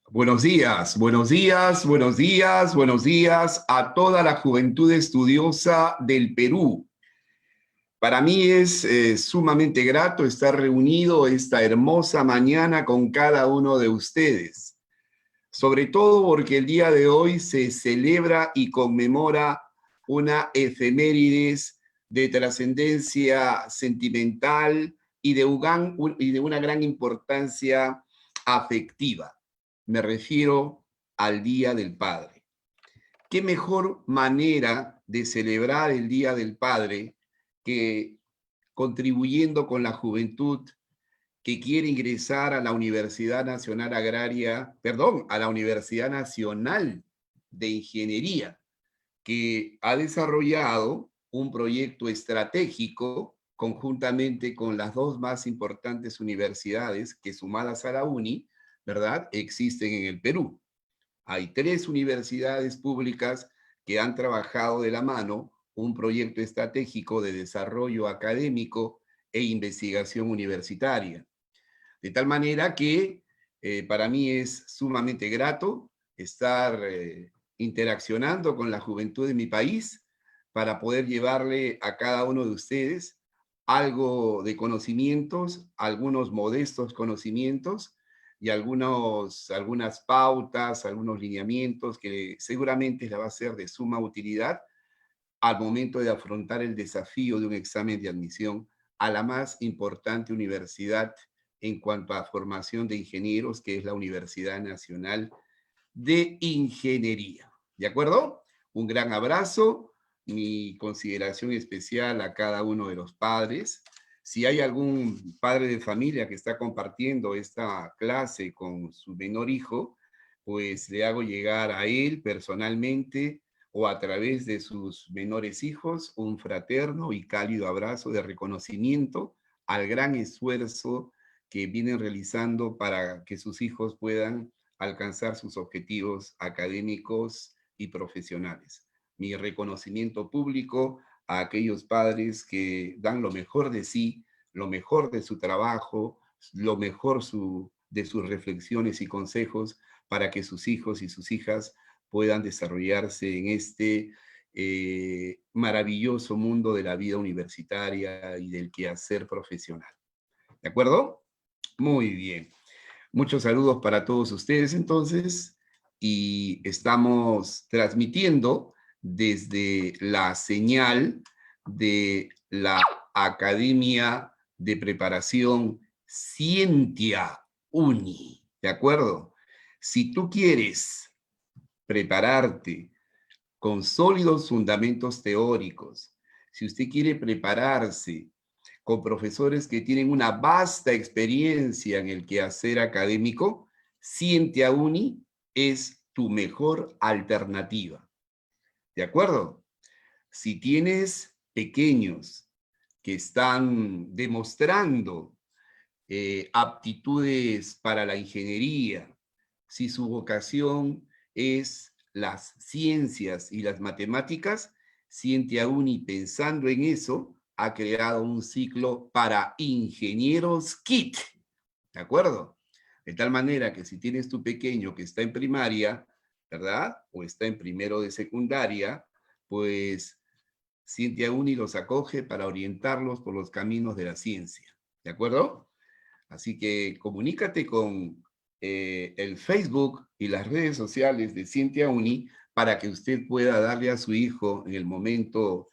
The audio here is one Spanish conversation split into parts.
Buenos días, buenos días, buenos días, buenos días a toda la juventud estudiosa del Perú. Para mí es sumamente grato estar reunido esta hermosa mañana con cada uno de ustedes, sobre todo porque el día de hoy se celebra y conmemora una efemérides de trascendencia sentimental y de una gran importancia afectiva. Me refiero al Día del Padre. ¿Qué mejor manera de celebrar el Día del Padre que contribuyendo con la juventud que quiere ingresar a la Universidad Nacional a la Universidad Nacional de Ingeniería, que ha desarrollado un proyecto estratégico conjuntamente con las dos más importantes universidades que sumadas a la UNI, ¿verdad?, existen en el Perú. Hay 3 universidades públicas que han trabajado de la mano un proyecto estratégico de desarrollo académico e investigación universitaria. De tal manera que para mí es sumamente grato estar interaccionando con la juventud de mi país para poder llevarle a cada uno de ustedes algo de conocimientos, algunos modestos conocimientos y algunas pautas, algunos lineamientos que seguramente les va a ser de suma utilidad al momento de afrontar el desafío de un examen de admisión a la más importante universidad en cuanto a formación de ingenieros, que es la Universidad Nacional de Ingeniería. ¿De acuerdo? Un gran abrazo, mi consideración especial a cada uno de los padres. Si hay algún padre de familia que está compartiendo esta clase con su menor hijo, pues le hago llegar a él personalmente o a través de sus menores hijos un fraterno y cálido abrazo de reconocimiento al gran esfuerzo que vienen realizando para que sus hijos puedan alcanzar sus objetivos académicos y profesionales. Mi reconocimiento público a aquellos padres que dan lo mejor de sí, lo mejor de su trabajo, lo mejor de sus reflexiones y consejos para que sus hijos y sus hijas puedan desarrollarse en este maravilloso mundo de la vida universitaria y del quehacer profesional. ¿De acuerdo? Muy bien. Muchos saludos para todos ustedes entonces, y estamos transmitiendo desde la señal de la Academia de Preparación Scientia Uni. ¿De acuerdo? Si tú quieres prepararte con sólidos fundamentos teóricos, si usted quiere prepararse con profesores que tienen una vasta experiencia en el quehacer académico, Scientia Uni es tu mejor alternativa. ¿De acuerdo? Si tienes pequeños que están demostrando aptitudes para la ingeniería, si su vocación es las ciencias y las matemáticas, Scientia Uni, pensando en eso, ha creado un ciclo para ingenieros KIT, ¿de acuerdo? De tal manera que si tienes tu pequeño que está en primaria, ¿verdad? O está en primero de secundaria, pues Scientia Uni los acoge para orientarlos por los caminos de la ciencia, ¿de acuerdo? Así que comunícate con el Facebook y las redes sociales de Scientia Uni para que usted pueda darle a su hijo en el momento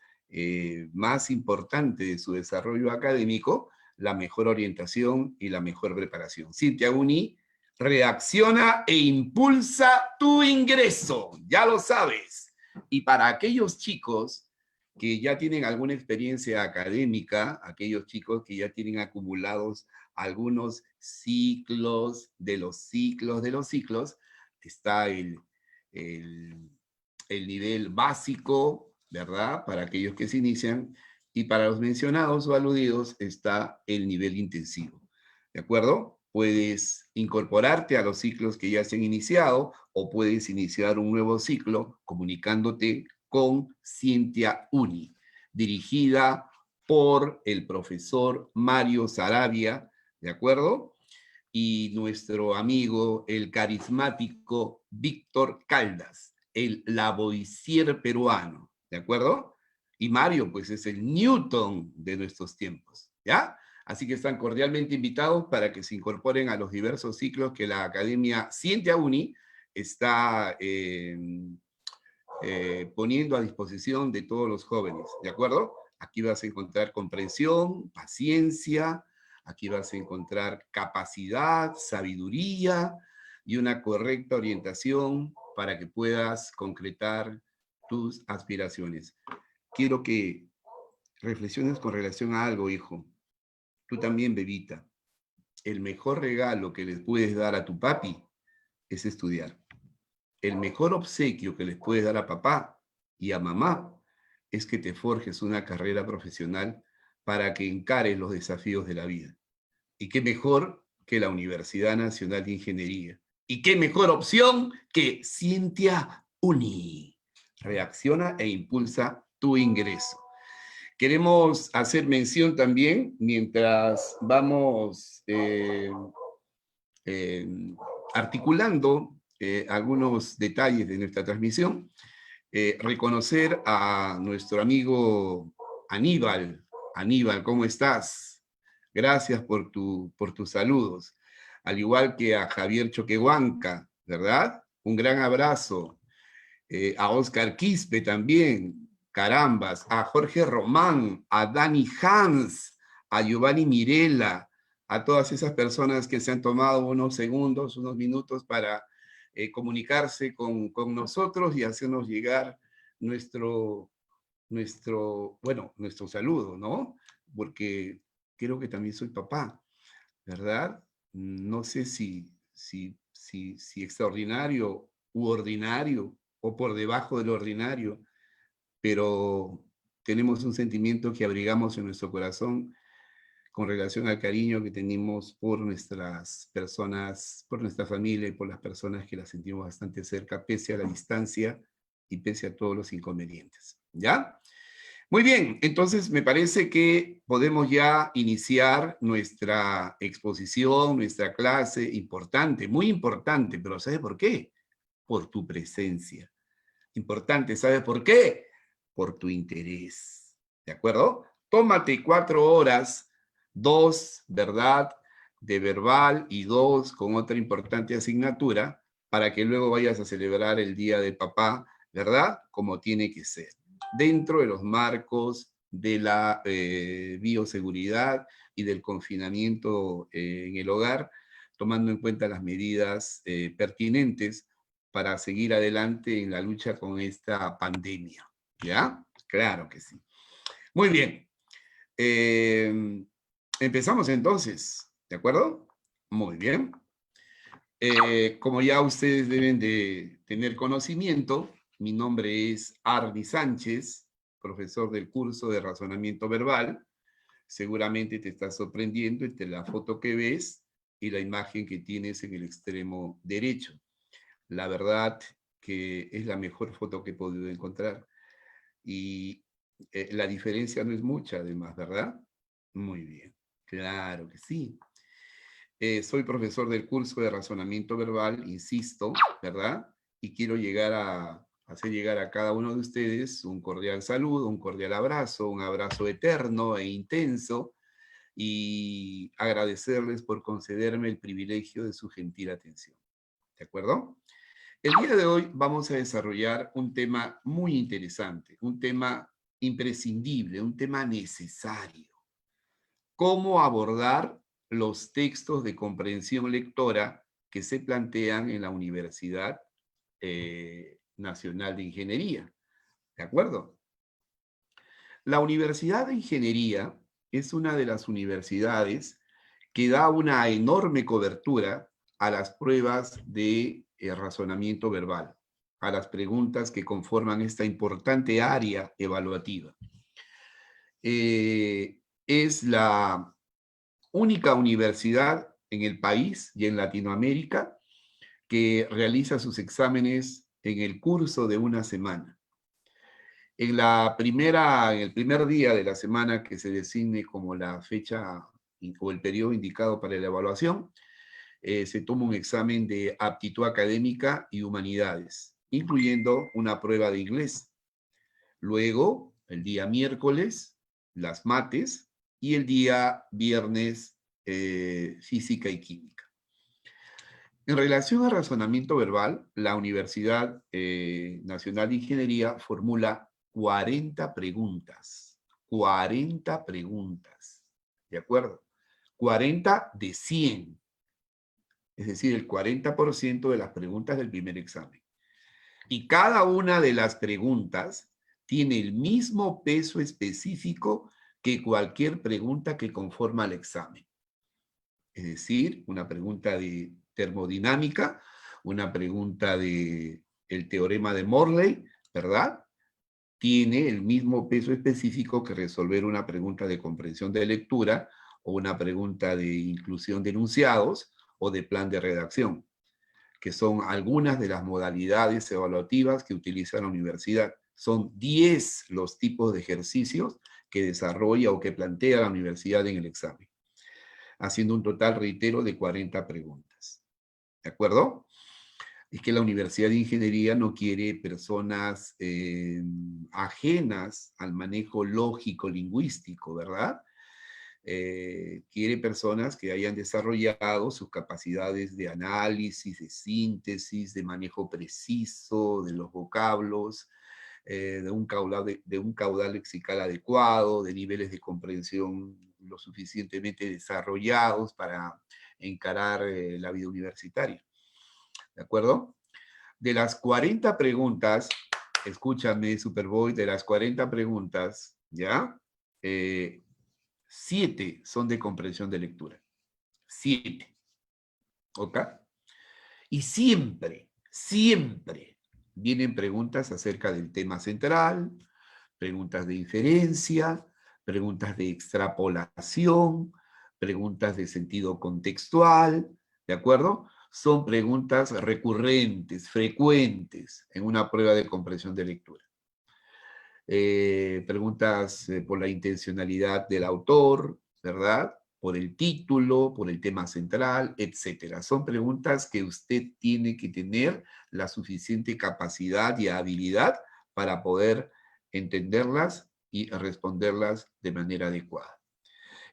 más importante de su desarrollo académico la mejor orientación y la mejor preparación. Scientia Uni reacciona e impulsa tu ingreso, ya lo sabes. Y para aquellos chicos que ya tienen alguna experiencia académica, aquellos chicos que ya tienen acumulados algunos ciclos de los ciclos de los ciclos, está el, el nivel básico, ¿verdad? Para aquellos que se inician, y para los mencionados o aludidos está el nivel intensivo, ¿de acuerdo? Puedes incorporarte a los ciclos que ya se han iniciado o puedes iniciar un nuevo ciclo comunicándote con Scientia Uni, dirigida por el profesor Mario Sarabia, ¿de acuerdo? Y nuestro amigo, el carismático Víctor Caldas, el Lavoisier peruano, ¿de acuerdo? Y Mario, pues es el Newton de nuestros tiempos, ¿ya? Así que están cordialmente invitados para que se incorporen a los diversos ciclos que la Academia Scientia Uni está poniendo a disposición de todos los jóvenes, ¿de acuerdo? Aquí vas a encontrar comprensión, paciencia, aquí vas a encontrar capacidad, sabiduría y una correcta orientación para que puedas concretar tus aspiraciones. Quiero que reflexiones con relación a algo, hijo. Tú también, bebita. El mejor regalo que les puedes dar a tu papi es estudiar. El mejor obsequio que les puedes dar a papá y a mamá es que te forjes una carrera profesional para que encares los desafíos de la vida. Y qué mejor que la Universidad Nacional de Ingeniería. Y qué mejor opción que Scientia Uni. Reacciona e impulsa tu ingreso. Queremos hacer mención también, mientras vamos articulando algunos detalles de nuestra transmisión, reconocer a nuestro amigo Aníbal. Aníbal, ¿cómo estás? Gracias por tus saludos. Al igual que a Javier Choquehuanca, ¿verdad? Un gran abrazo. A Oscar Quispe también, carambas. A Jorge Román, a Dani Hans, a Giovanni Mirela, a todas esas personas que se han tomado unos segundos, unos minutos para comunicarse con nosotros y hacernos llegar nuestro saludo, ¿no? Porque creo que también soy papá, ¿verdad? No sé si extraordinario u ordinario o por debajo del ordinario, pero tenemos un sentimiento que abrigamos en nuestro corazón con relación al cariño que tenemos por nuestras personas, por nuestra familia y por las personas que las sentimos bastante cerca, pese a la distancia y pese a todos los inconvenientes. ¿Ya? Muy bien, entonces me parece que podemos ya iniciar nuestra exposición, nuestra clase importante, muy importante, pero ¿sabe por qué? Por tu presencia. Importante, ¿sabes por qué? Por tu interés. ¿De acuerdo? Tómate 4 horas, 2, ¿verdad? De verbal y 2 con otra importante asignatura para que luego vayas a celebrar el Día del Papá, ¿verdad? Como tiene que ser. Dentro de los marcos de la bioseguridad y del confinamiento en el hogar, tomando en cuenta las medidas pertinentes para seguir adelante en la lucha con esta pandemia. ¿Ya? Claro que sí. Muy bien. Empezamos entonces, ¿de acuerdo? Muy bien. Como ya ustedes deben de tener conocimiento, mi nombre es Ardi Sánchez, profesor del curso de razonamiento verbal. Seguramente te está sorprendiendo entre la foto que ves y la imagen que tienes en el extremo derecho. La verdad que es la mejor foto que he podido encontrar. Y la diferencia no es mucha, además, ¿verdad? Muy bien, claro que sí. Soy profesor del curso de razonamiento verbal, insisto, ¿verdad? Y quiero hacer llegar a cada uno de ustedes un cordial saludo, un cordial abrazo, un abrazo eterno e intenso, y agradecerles por concederme el privilegio de su gentil atención. ¿De acuerdo? El día de hoy vamos a desarrollar un tema muy interesante, un tema imprescindible, un tema necesario. ¿Cómo abordar los textos de comprensión lectora que se plantean en la Universidad Nacional de Ingeniería? ¿De acuerdo? La Universidad de Ingeniería es una de las universidades que da una enorme cobertura a las pruebas de razonamiento verbal, a las preguntas que conforman esta importante área evaluativa. Es la única universidad en el país y en Latinoamérica que realiza sus exámenes en el curso de una semana. En el primer día de la semana que se designe como la fecha o el periodo indicado para la evaluación, se toma un examen de aptitud académica y humanidades, incluyendo una prueba de inglés. Luego, el día miércoles, las mates, y el día viernes, física y química. En relación al razonamiento verbal, la Universidad Nacional de Ingeniería formula 40 preguntas. 40 preguntas. ¿De acuerdo? 40 de 100. Es decir, el 40% de las preguntas del primer examen. Y cada una de las preguntas tiene el mismo peso específico que cualquier pregunta que conforma el examen. Es decir, una pregunta de termodinámica, una pregunta de el teorema de Morley, ¿verdad? Tiene el mismo peso específico que resolver una pregunta de comprensión de lectura o una pregunta de inclusión de enunciados o de plan de redacción, que son algunas de las modalidades evaluativas que utiliza la universidad. Son 10 los tipos de ejercicios que desarrolla o que plantea la universidad en el examen, haciendo un total, reitero, de 40 preguntas. ¿De acuerdo? Es que la Universidad de Ingeniería no quiere personas ajenas al manejo lógico-lingüístico, ¿verdad? Quiere personas que hayan desarrollado sus capacidades de análisis, de síntesis, de manejo preciso de los vocablos, de un caudal lexical adecuado, de niveles de comprensión lo suficientemente desarrollados para encarar la vida universitaria. ¿De acuerdo? De las 40 preguntas, escúchame, Superboy, de las 40 preguntas, ¿ya? 7 son de comprensión de lectura. 7. ¿Ok? Y siempre, siempre vienen preguntas acerca del tema central, preguntas de inferencia, preguntas de extrapolación, preguntas de sentido contextual, ¿de acuerdo? Son preguntas recurrentes, frecuentes en una prueba de comprensión de lectura. Preguntas por la intencionalidad del autor, ¿verdad? Por el título, por el tema central, etcétera. Son preguntas que usted tiene que tener la suficiente capacidad y habilidad para poder entenderlas y responderlas de manera adecuada.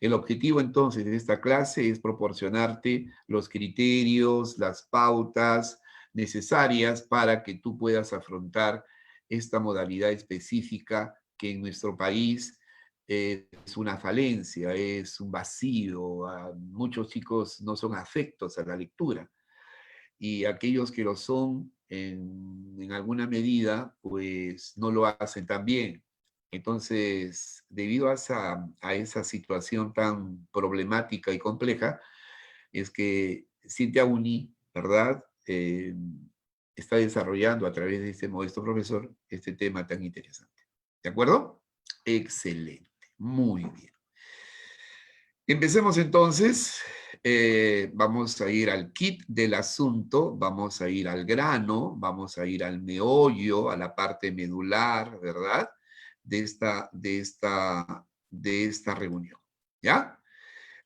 El objetivo entonces de esta clase es proporcionarte los criterios, las pautas necesarias para que tú puedas afrontar esta modalidad específica que en nuestro país es una falencia, es un vacío. Muchos chicos no son afectos a la lectura y aquellos que lo son en alguna medida, pues no lo hacen tan bien. Entonces, debido a esa situación tan problemática y compleja, es que Cintia Uni, ¿verdad? Está desarrollando a través de este modesto profesor este tema tan interesante. ¿De acuerdo? Excelente. Muy bien. Empecemos entonces. Vamos a ir al kit del asunto, vamos a ir al grano, vamos a ir al meollo, a la parte medular, ¿verdad? De esta reunión. ¿Ya?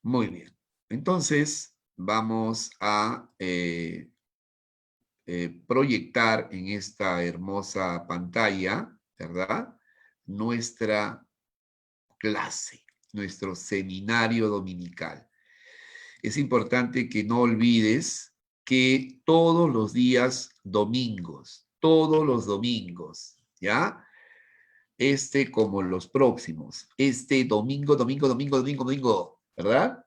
Muy bien. Entonces, vamos a proyectar en esta hermosa pantalla, ¿verdad? Nuestra clase, nuestro seminario dominical. Es importante que no olvides que todos los días domingos, todos los domingos, ¿ya? Como los próximos, domingo, ¿verdad?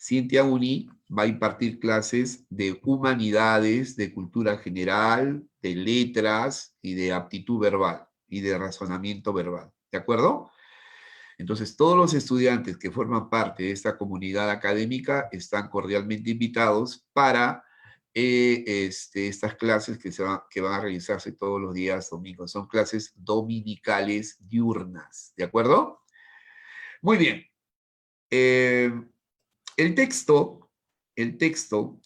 Cintia Uni va a impartir clases de humanidades, de cultura general, de letras y de aptitud verbal y de razonamiento verbal. ¿De acuerdo? Entonces, todos los estudiantes que forman parte de esta comunidad académica están cordialmente invitados para estas clases que van a realizarse todos los días domingos. Son clases dominicales diurnas. ¿De acuerdo? Muy bien. Eh, el texto,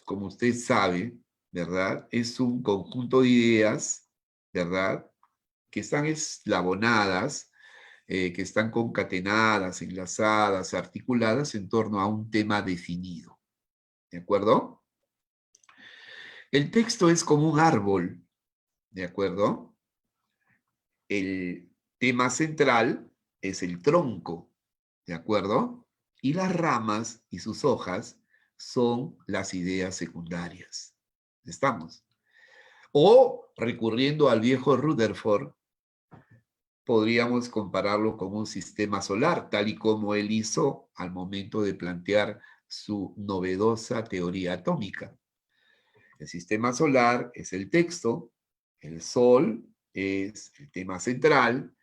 como usted sabe, ¿verdad? Es un conjunto de ideas, ¿verdad? Que están eslabonadas, que están concatenadas, enlazadas, articuladas en torno a un tema definido. ¿De acuerdo? El texto es como un árbol, ¿de acuerdo? El tema central es el tronco, ¿de acuerdo? Y las ramas y sus hojas son las ideas secundarias. ¿Estamos? O, recurriendo al viejo Rutherford, podríamos compararlo con un sistema solar, tal y como él hizo al momento de plantear su novedosa teoría atómica. El sistema solar es el texto, el Sol es el tema central,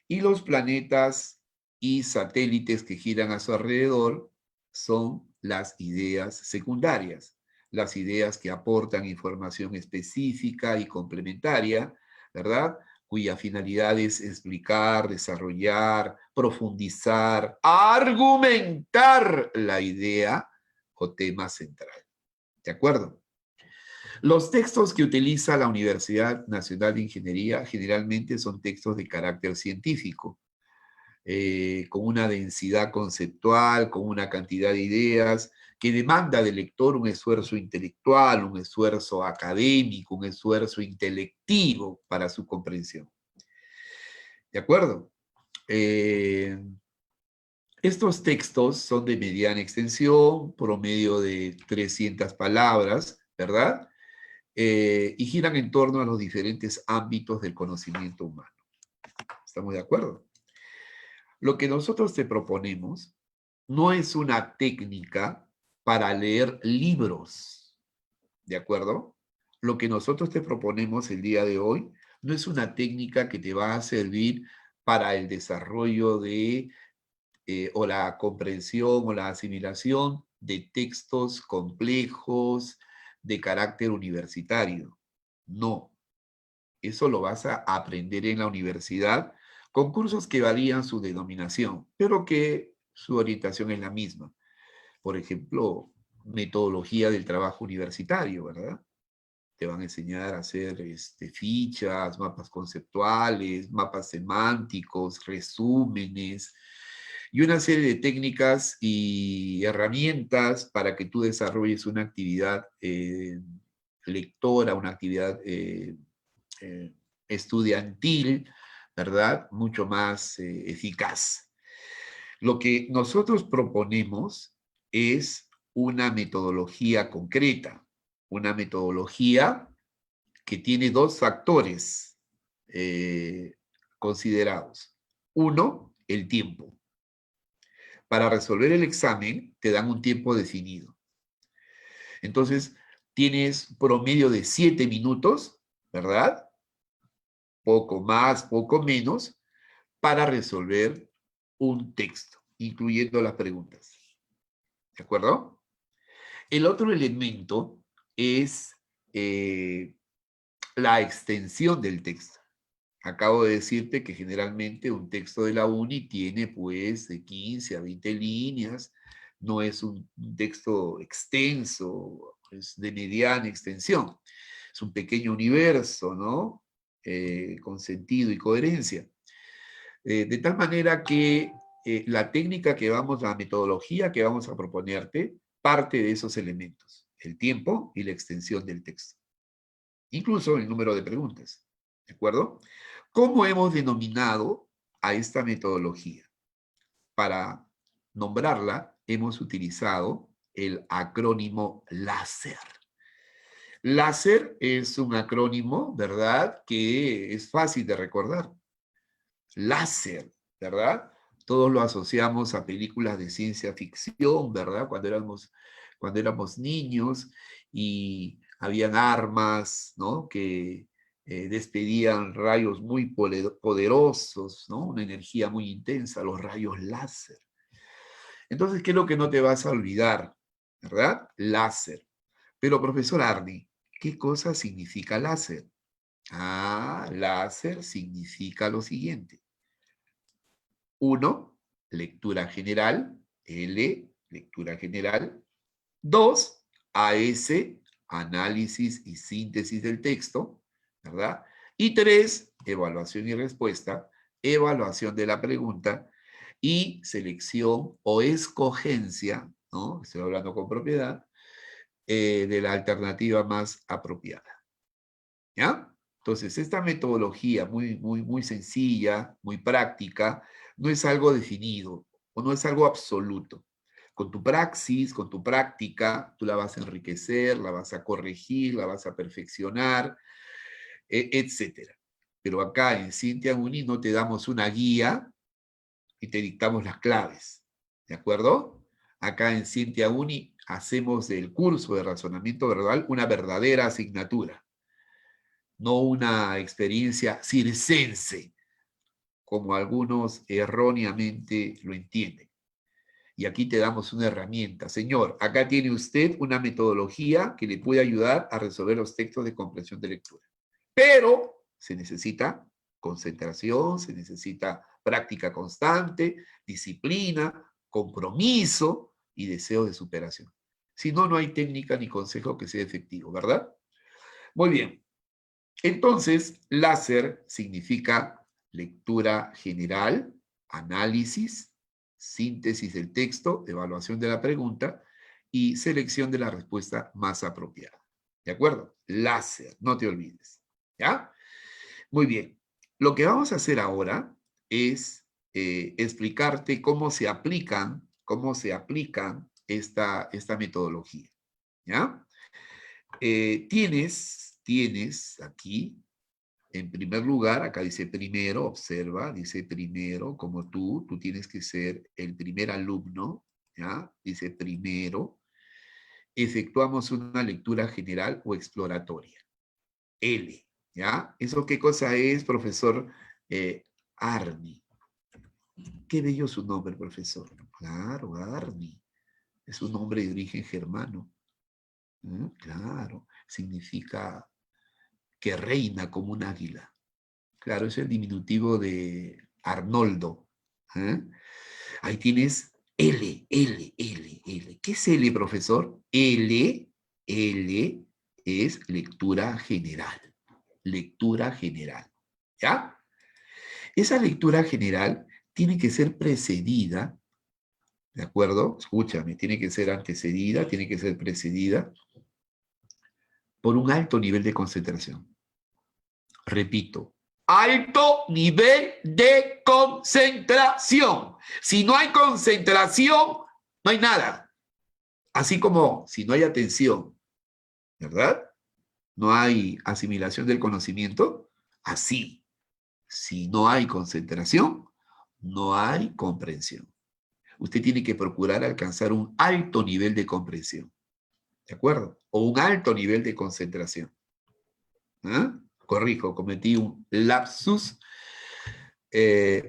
y los planetas y satélites que giran a su alrededor son las ideas secundarias, las ideas que aportan información específica y complementaria, ¿verdad? Cuya finalidad es explicar, desarrollar, profundizar, argumentar la idea o tema central. ¿De acuerdo? Los textos que utiliza la Universidad Nacional de Ingeniería generalmente son textos de carácter científico, con una densidad conceptual, con una cantidad de ideas, que demanda del lector un esfuerzo intelectual, un esfuerzo académico, un esfuerzo intelectivo para su comprensión. ¿De acuerdo? Estos textos son de mediana extensión, promedio de 300 palabras, ¿verdad? Y giran en torno a los diferentes ámbitos del conocimiento humano. ¿Estamos de acuerdo? Lo que nosotros te proponemos no es una técnica para leer libros, ¿de acuerdo? Lo que nosotros te proponemos el día de hoy no es una técnica que te va a servir para el desarrollo o la comprensión o la asimilación de textos complejos de carácter universitario. No, eso lo vas a aprender en la universidad con cursos que varían su denominación, pero que su orientación es la misma. Por ejemplo, metodología del trabajo universitario, ¿verdad? Te van a enseñar a hacer fichas, mapas conceptuales, mapas semánticos, resúmenes y una serie de técnicas y herramientas para que tú desarrolles una actividad lectora, una actividad eh, estudiantil, ¿verdad? Mucho más eficaz. Lo que nosotros proponemos es una metodología concreta, una metodología que tiene dos factores considerados. Uno, el tiempo. para resolver el examen te dan un tiempo definido. Entonces, tienes promedio de 7 minutos, ¿verdad? Poco más, poco menos, para resolver un texto, incluyendo las preguntas. ¿De acuerdo? El otro elemento es la extensión del texto. Acabo de decirte que generalmente un texto de la uni tiene pues de 15 a 20 líneas, no es un texto extenso, es de mediana extensión. Es un pequeño universo, ¿no? Con sentido y coherencia. De tal manera que la técnica que vamos, la metodología que vamos a proponerte, parte de esos elementos, el tiempo y la extensión del texto. Incluso el número de preguntas, ¿de acuerdo? ¿Cómo hemos denominado a esta metodología? Para nombrarla, hemos utilizado el acrónimo LASER. LASER es un acrónimo, ¿verdad?, que es fácil de recordar. Láser, ¿verdad? Todos lo asociamos a películas de ciencia ficción, ¿verdad? Cuando éramos niños y habían armas, ¿no? Que despedían rayos muy poderosos, ¿no? Una energía muy intensa, los rayos láser. Entonces, ¿qué es lo que no te vas a olvidar? ¿Verdad? Láser. Pero, profesor Arni, ¿qué cosa significa láser? Ah, láser significa lo siguiente. 1, lectura general. L, lectura general. 2, AS, análisis y síntesis del texto, ¿verdad? Y 3, evaluación y respuesta, evaluación de la pregunta y selección o escogencia, ¿no? Estoy hablando con propiedad, de la alternativa más apropiada. ¿Ya? Entonces, esta metodología muy sencilla, muy práctica, no es algo definido o no es algo absoluto. Con tu praxis, con tu práctica, tú la vas a enriquecer, la vas a corregir, la vas a perfeccionar, etc. Pero acá en Cintia Uni no te damos una guía y te dictamos las claves. ¿De acuerdo? Acá en Cintia Uni hacemos del curso de razonamiento verbal una verdadera asignatura, no una experiencia circense, como algunos erróneamente lo entienden. Y aquí te damos una herramienta. Señor, acá tiene usted una metodología que le puede ayudar a resolver los textos de comprensión de lectura. Pero se necesita concentración, se necesita práctica constante, disciplina, compromiso y deseo de superación. Si no, no hay técnica ni consejo que sea efectivo, ¿verdad? Muy bien. Entonces, láser significa lectura general, análisis, síntesis del texto, evaluación de la pregunta y selección de la respuesta más apropiada. ¿De acuerdo? Láser, no te olvides. ¿Ya? Muy bien. Lo que vamos a hacer ahora es explicarte cómo se aplican esta metodología. ¿Ya? Tienes aquí, en primer lugar, acá dice primero, observa, dice primero, como tú tienes que ser el primer alumno, ¿ya? Dice primero, efectuamos una lectura general o exploratoria. L, ¿ya? ¿Eso qué cosa es, profesor Arni? Qué bello su nombre, profesor. Claro, Arni. Es un nombre de origen germano. Claro, significa que reina como un águila. Claro, es el diminutivo de Arnoldo. ¿Eh? Ahí tienes L, L, L, L. ¿Qué es L, profesor? L es lectura general. Lectura general. ¿Ya? Esa lectura general tiene que ser precedida, ¿de acuerdo? Escúchame, tiene que ser antecedida, tiene que ser precedida por un alto nivel de concentración. Repito, alto nivel de concentración. Si no hay concentración, no hay nada. Así como si no hay atención, ¿verdad? No hay asimilación del conocimiento. Así, si no hay concentración, no hay comprensión. usted tiene que procurar alcanzar un alto nivel de comprensión, ¿de acuerdo? O un alto nivel de concentración. ¿Ah? Corrijo, cometí un lapsus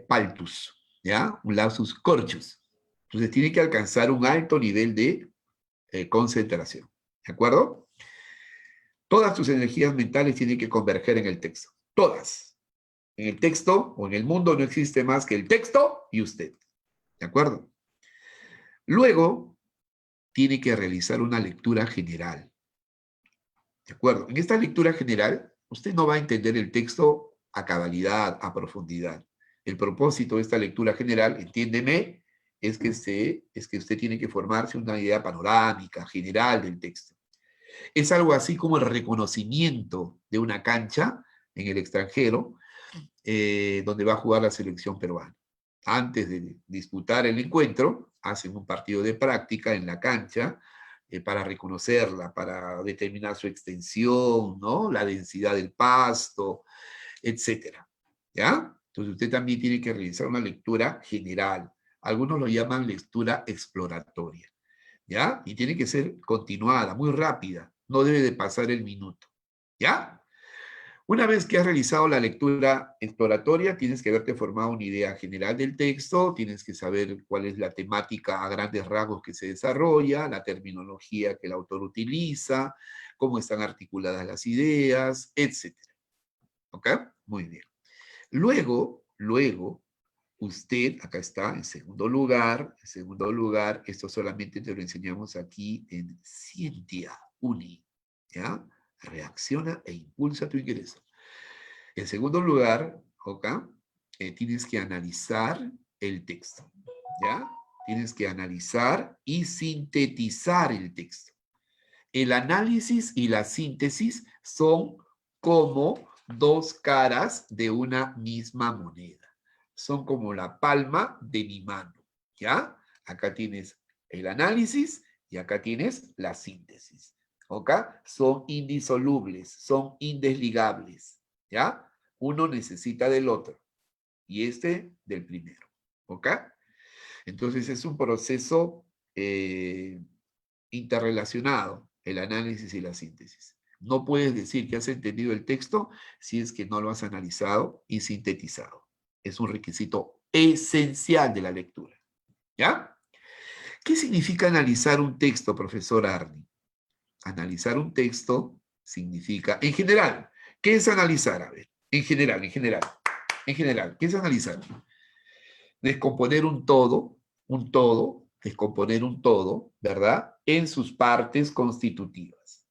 paltus, ¿ya? Un lapsus corchus. Entonces tiene que alcanzar un alto nivel de concentración, ¿de acuerdo? Todas tus energías mentales tienen que converger en el texto, todas. En el texto o en el mundo no existe más que el texto y usted, ¿de acuerdo? Luego, tiene que realizar una lectura general, ¿de acuerdo? En esta lectura general, usted no va a entender el texto a cabalidad, a profundidad. El propósito de esta lectura general, entiéndeme, es que usted tiene que formarse una idea panorámica, general del texto. Es algo así como el reconocimiento de una cancha en el extranjero, donde va a jugar la selección peruana. Antes de disputar el encuentro, hacen un partido de práctica en la cancha para reconocerla, para determinar su extensión, ¿no? La densidad del pasto, etcétera. ¿Ya? Entonces usted también tiene que realizar una lectura general. Algunos lo llaman lectura exploratoria. ¿Ya? Y tiene que ser continuada, muy rápida. No debe de pasar el minuto. ¿Ya? Una vez que has realizado la lectura exploratoria, tienes que haberte formado una idea general del texto, tienes que saber cuál es la temática a grandes rasgos que se desarrolla, la terminología que el autor utiliza, cómo están articuladas las ideas, etc. ¿Ok? Muy bien. Luego, usted, acá está, en segundo lugar, esto solamente te lo enseñamos aquí en Scientia Uni, ¿ya? Reacciona e impulsa tu ingreso. En segundo lugar, ¿ok? Tienes que analizar el texto, ¿ya? Tienes que analizar y sintetizar el texto. El análisis y la síntesis son como dos caras de una misma moneda. Son como la palma de mi mano, ¿ya? Acá tienes el análisis y acá tienes la síntesis, ¿ok? Son indisolubles, son indesligables, ¿ya? Uno necesita del otro y este del primero, ¿ok? Entonces es un proceso interrelacionado, el análisis y la síntesis. No puedes decir que has entendido el texto si es que no lo has analizado y sintetizado. Es un requisito esencial de la lectura. ¿Ya? ¿Qué significa analizar un texto, profesor Arni? Analizar un texto significa, en general, ¿qué es analizar? A ver, en general, ¿qué es analizar? Descomponer descomponer un todo, ¿verdad? En sus partes constitutivas.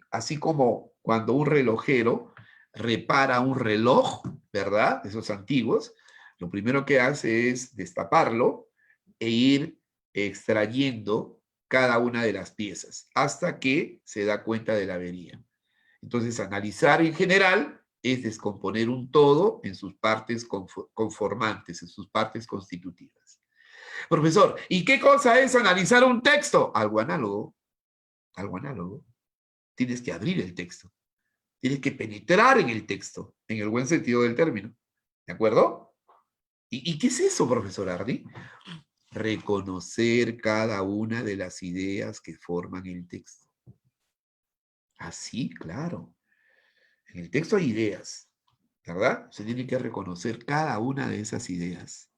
Así como cuando un relojero repara un reloj, ¿verdad? Esos antiguos, lo primero que hace es destaparlo e ir extrayendo cada una de las piezas hasta que se da cuenta de la avería. Entonces, analizar en general es descomponer un todo en sus partes conformantes, en sus partes constitutivas. Profesor, ¿y qué cosa es analizar un texto? Algo análogo, algo análogo. Tienes que abrir el texto, tienes que penetrar en el texto, en el buen sentido del término. ¿De acuerdo? ¿Y qué es eso, profesor Ardi? Reconocer cada una de las ideas que forman el texto. Así, claro. En el texto hay ideas, ¿verdad? Usted tiene que reconocer cada una de esas ideas.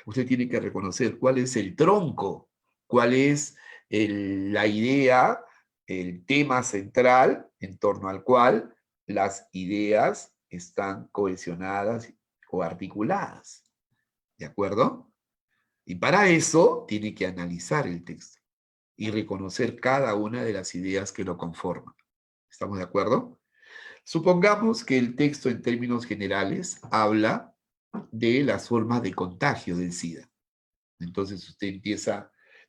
Usted tiene que reconocer cuál es el tronco, cuál es la idea, el tema central en torno al cual las ideas están cohesionadas o articuladas. ¿De acuerdo? Y para eso tiene que analizar el texto y reconocer cada una de las ideas que lo conforman. ¿Estamos de acuerdo? Supongamos que el texto en términos generales habla de las formas de contagio del SIDA. Entonces usted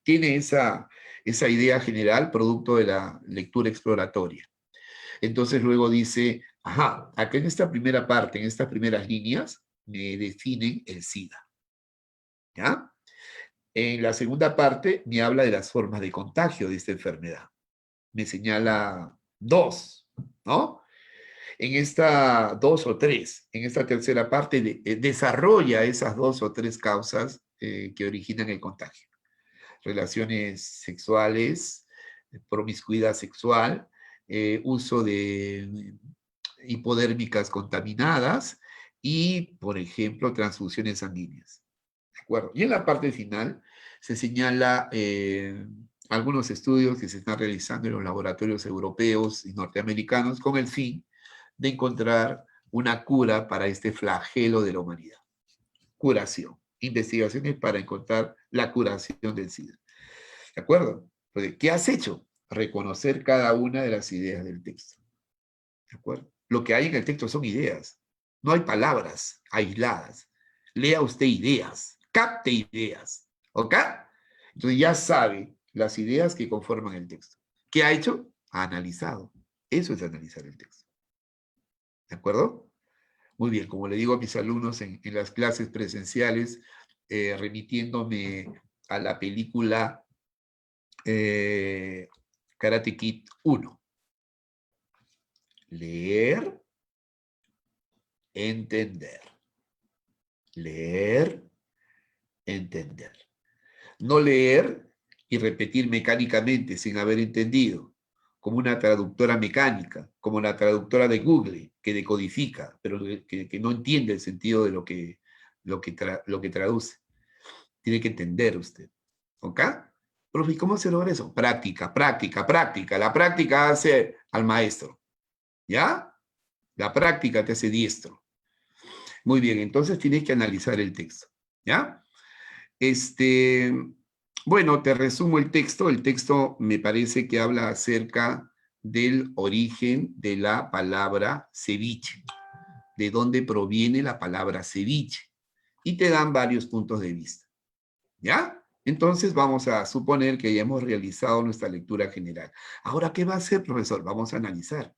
tiene esa idea general producto de la lectura exploratoria. Entonces luego dice, ajá, acá en esta primera parte, en estas primeras líneas, me definen el SIDA. ¿Ya? En la segunda parte me habla de las formas de contagio de esta enfermedad. Me señala dos, ¿no? En esta dos o tres, en esta tercera parte desarrolla esas dos o tres causas que originan el contagio. Relaciones sexuales, promiscuidad sexual, uso de hipodérmicas contaminadas y, por ejemplo, transfusiones sanguíneas. ¿De acuerdo? Y en la parte final se señala algunos estudios que se están realizando en los laboratorios europeos y norteamericanos con el fin de encontrar una cura para este flagelo de la humanidad. Curación. Investigaciones para encontrar la curación del SIDA. ¿De acuerdo? Porque, ¿qué has hecho? Reconocer cada una de las ideas del texto. ¿De acuerdo? Lo que hay en el texto son ideas. No hay palabras aisladas. Lea usted ideas. Capte ideas. ¿Ok? Entonces ya sabe las ideas que conforman el texto. ¿Qué ha hecho? Ha analizado. Eso es analizar el texto. ¿De acuerdo? Muy bien, como le digo a mis alumnos en las clases presenciales, remitiéndome a la película Karate Kid 1. Leer, entender. Leer, entender. No leer y repetir mecánicamente sin haber entendido, como una traductora mecánica, como la traductora de Google, que decodifica, pero que no entiende el sentido de lo que traduce. Tiene que entender usted. ¿Ok? Profe, ¿y cómo se logra eso? Práctica, práctica, práctica. La práctica hace al maestro. ¿Ya? La práctica te hace diestro. Muy bien, entonces tienes que analizar el texto. ¿Ya? Bueno, te resumo el texto. El texto me parece que habla acerca del origen de la palabra ceviche, de dónde proviene la palabra ceviche. Y te dan varios puntos de vista. ¿Ya? Entonces vamos a suponer que ya hemos realizado nuestra lectura general. Ahora, ¿qué va a hacer, profesor? Vamos a analizar.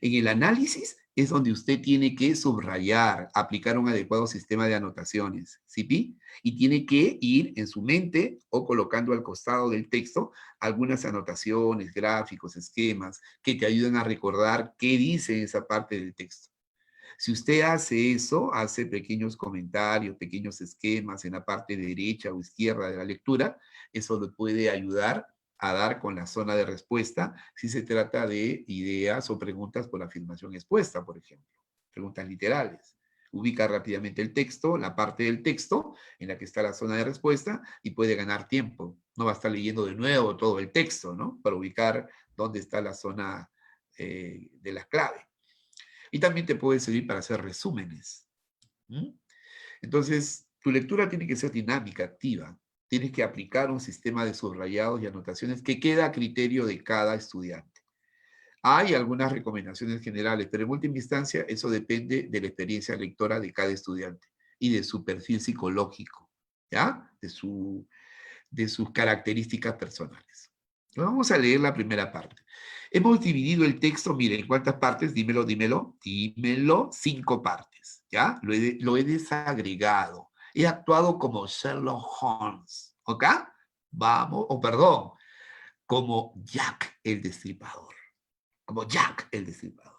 En el análisis es donde usted tiene que subrayar, aplicar un adecuado sistema de anotaciones, ¿sí? Y tiene que ir en su mente o colocando al costado del texto algunas anotaciones, gráficos, esquemas que te ayuden a recordar qué dice esa parte del texto. Si usted hace eso, hace pequeños comentarios, pequeños esquemas en la parte derecha o izquierda de la lectura, eso le puede ayudar a dar con la zona de respuesta si se trata de ideas o preguntas por afirmación expuesta, por ejemplo, preguntas literales. Ubica rápidamente el texto, la parte del texto en la que está la zona de respuesta y puede ganar tiempo. No va a estar leyendo de nuevo todo el texto, ¿no? Para ubicar dónde está la zona de las claves. Y también te puede servir para hacer resúmenes. Entonces, tu lectura tiene que ser dinámica, activa. Tienes que aplicar un sistema de subrayados y anotaciones que queda a criterio de cada estudiante. Hay algunas recomendaciones generales, pero en última instancia eso depende de la experiencia lectora de cada estudiante y de su perfil psicológico, ¿ya? De sus características personales. Vamos a leer la primera parte. Hemos dividido el texto, miren, ¿en cuántas partes? Dímelo, dímelo. Dímelo, 5 partes, ¿ya? Lo he desagregado. He actuado como Sherlock Holmes, ¿ok? Vamos, perdón, como Jack el Destripador. Como Jack el Destripador.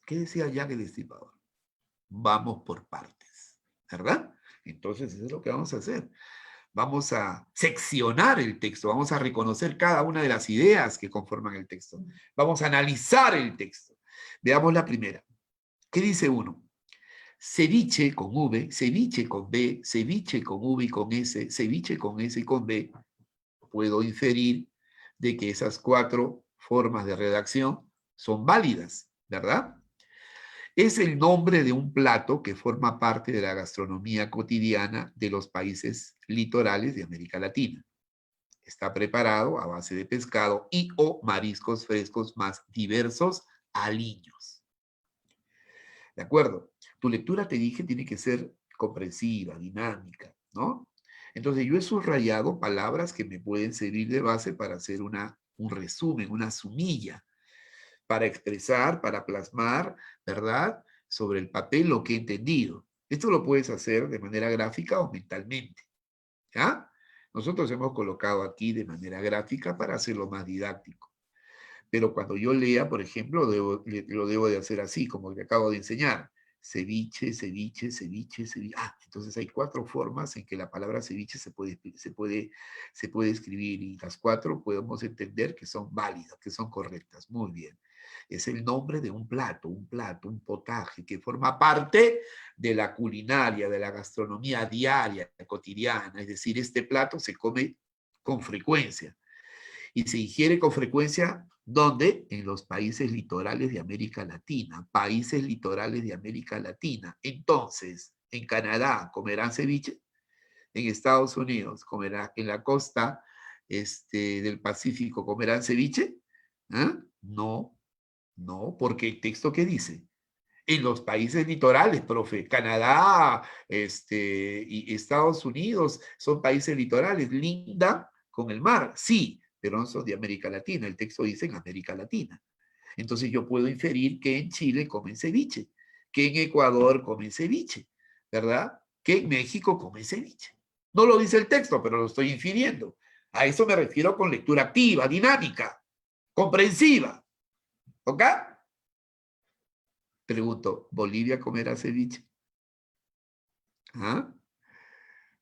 ¿Qué decía Jack el Destripador? Vamos por partes, ¿verdad? Entonces eso es lo que vamos a hacer. Vamos a seccionar el texto, vamos a reconocer cada una de las ideas que conforman el texto. Vamos a analizar el texto. Veamos la primera. ¿Qué dice uno? Ceviche con V, ceviche con B, ceviche con V y con S, ceviche con S y con B. Puedo inferir de que esas 4 formas de redacción son válidas, ¿verdad? Es el nombre de un plato que forma parte de la gastronomía cotidiana de los países litorales de América Latina. Está preparado a base de pescado y o mariscos frescos más diversos aliños. ¿De acuerdo? Tu lectura, te dije, tiene que ser comprensiva, dinámica, ¿no? Entonces yo he subrayado palabras que me pueden servir de base para hacer un resumen, una sumilla, para expresar, para plasmar, ¿verdad? Sobre el papel lo que he entendido. Esto lo puedes hacer de manera gráfica o mentalmente, ¿ya? Nosotros hemos colocado aquí de manera gráfica para hacerlo más didáctico. Pero cuando yo lea, por ejemplo, lo debo de hacer así, como le acabo de enseñar. ceviche, ceviche, ceviche, ceviche. Ah, entonces hay 4 formas en que la palabra ceviche se puede escribir y las 4 podemos entender que son válidas, que son correctas. Muy bien. Es el nombre de un plato, un potaje que forma parte de la culinaria, de la gastronomía diaria, cotidiana. Es decir, este plato se come con frecuencia y se ingiere con frecuencia, ¿dónde? En los países litorales de América Latina, países litorales de América Latina. Entonces, en Canadá comerán ceviche, en Estados Unidos comerán, en la costa del Pacífico comerán ceviche. ¿Ah? No, no, porque el texto que dice, en los países litorales, profe, Canadá, y Estados Unidos son países litorales, linda con el mar, sí, pero no son de América Latina, el texto dice en América Latina. Entonces yo puedo inferir que en Chile comen ceviche, que en Ecuador comen ceviche, ¿verdad? Que en México comen ceviche. No lo dice el texto, pero lo estoy infiriendo. A eso me refiero con lectura activa, dinámica, comprensiva, ¿ok? Pregunto, ¿Bolivia comerá ceviche? ¿Ah?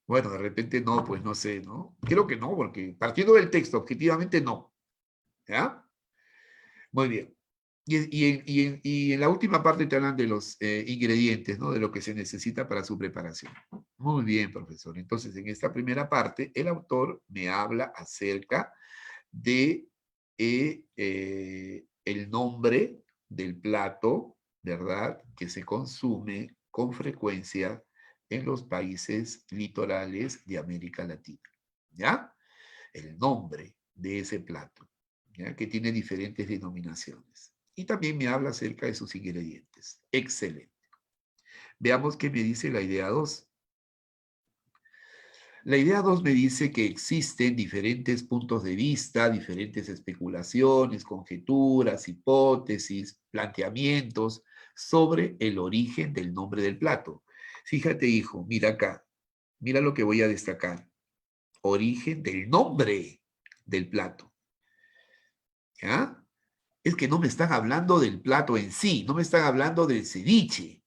Bueno, de repente no, pues no sé, ¿no? Creo que no, porque partiendo del texto, objetivamente no. ¿Ya? Muy bien. Y en la última parte te hablan de los ingredientes, ¿no? De lo que se necesita para su preparación. Muy bien, profesor. Entonces, en esta primera parte, el autor me habla acerca de el nombre del plato, ¿verdad? Que se consume con frecuencia en los países litorales de América Latina, ¿ya? El nombre de ese plato, ¿ya? Que tiene diferentes denominaciones. Y también me habla acerca de sus ingredientes. Excelente. Veamos qué me dice la idea 2. La idea 2 me dice que existen diferentes puntos de vista, diferentes especulaciones, conjeturas, hipótesis, planteamientos sobre el origen del nombre del plato. Fíjate, hijo, mira acá, mira lo que voy a destacar. Origen del nombre del plato. ¿Ya? Es que no me están hablando del plato en sí, no me están hablando del ceviche.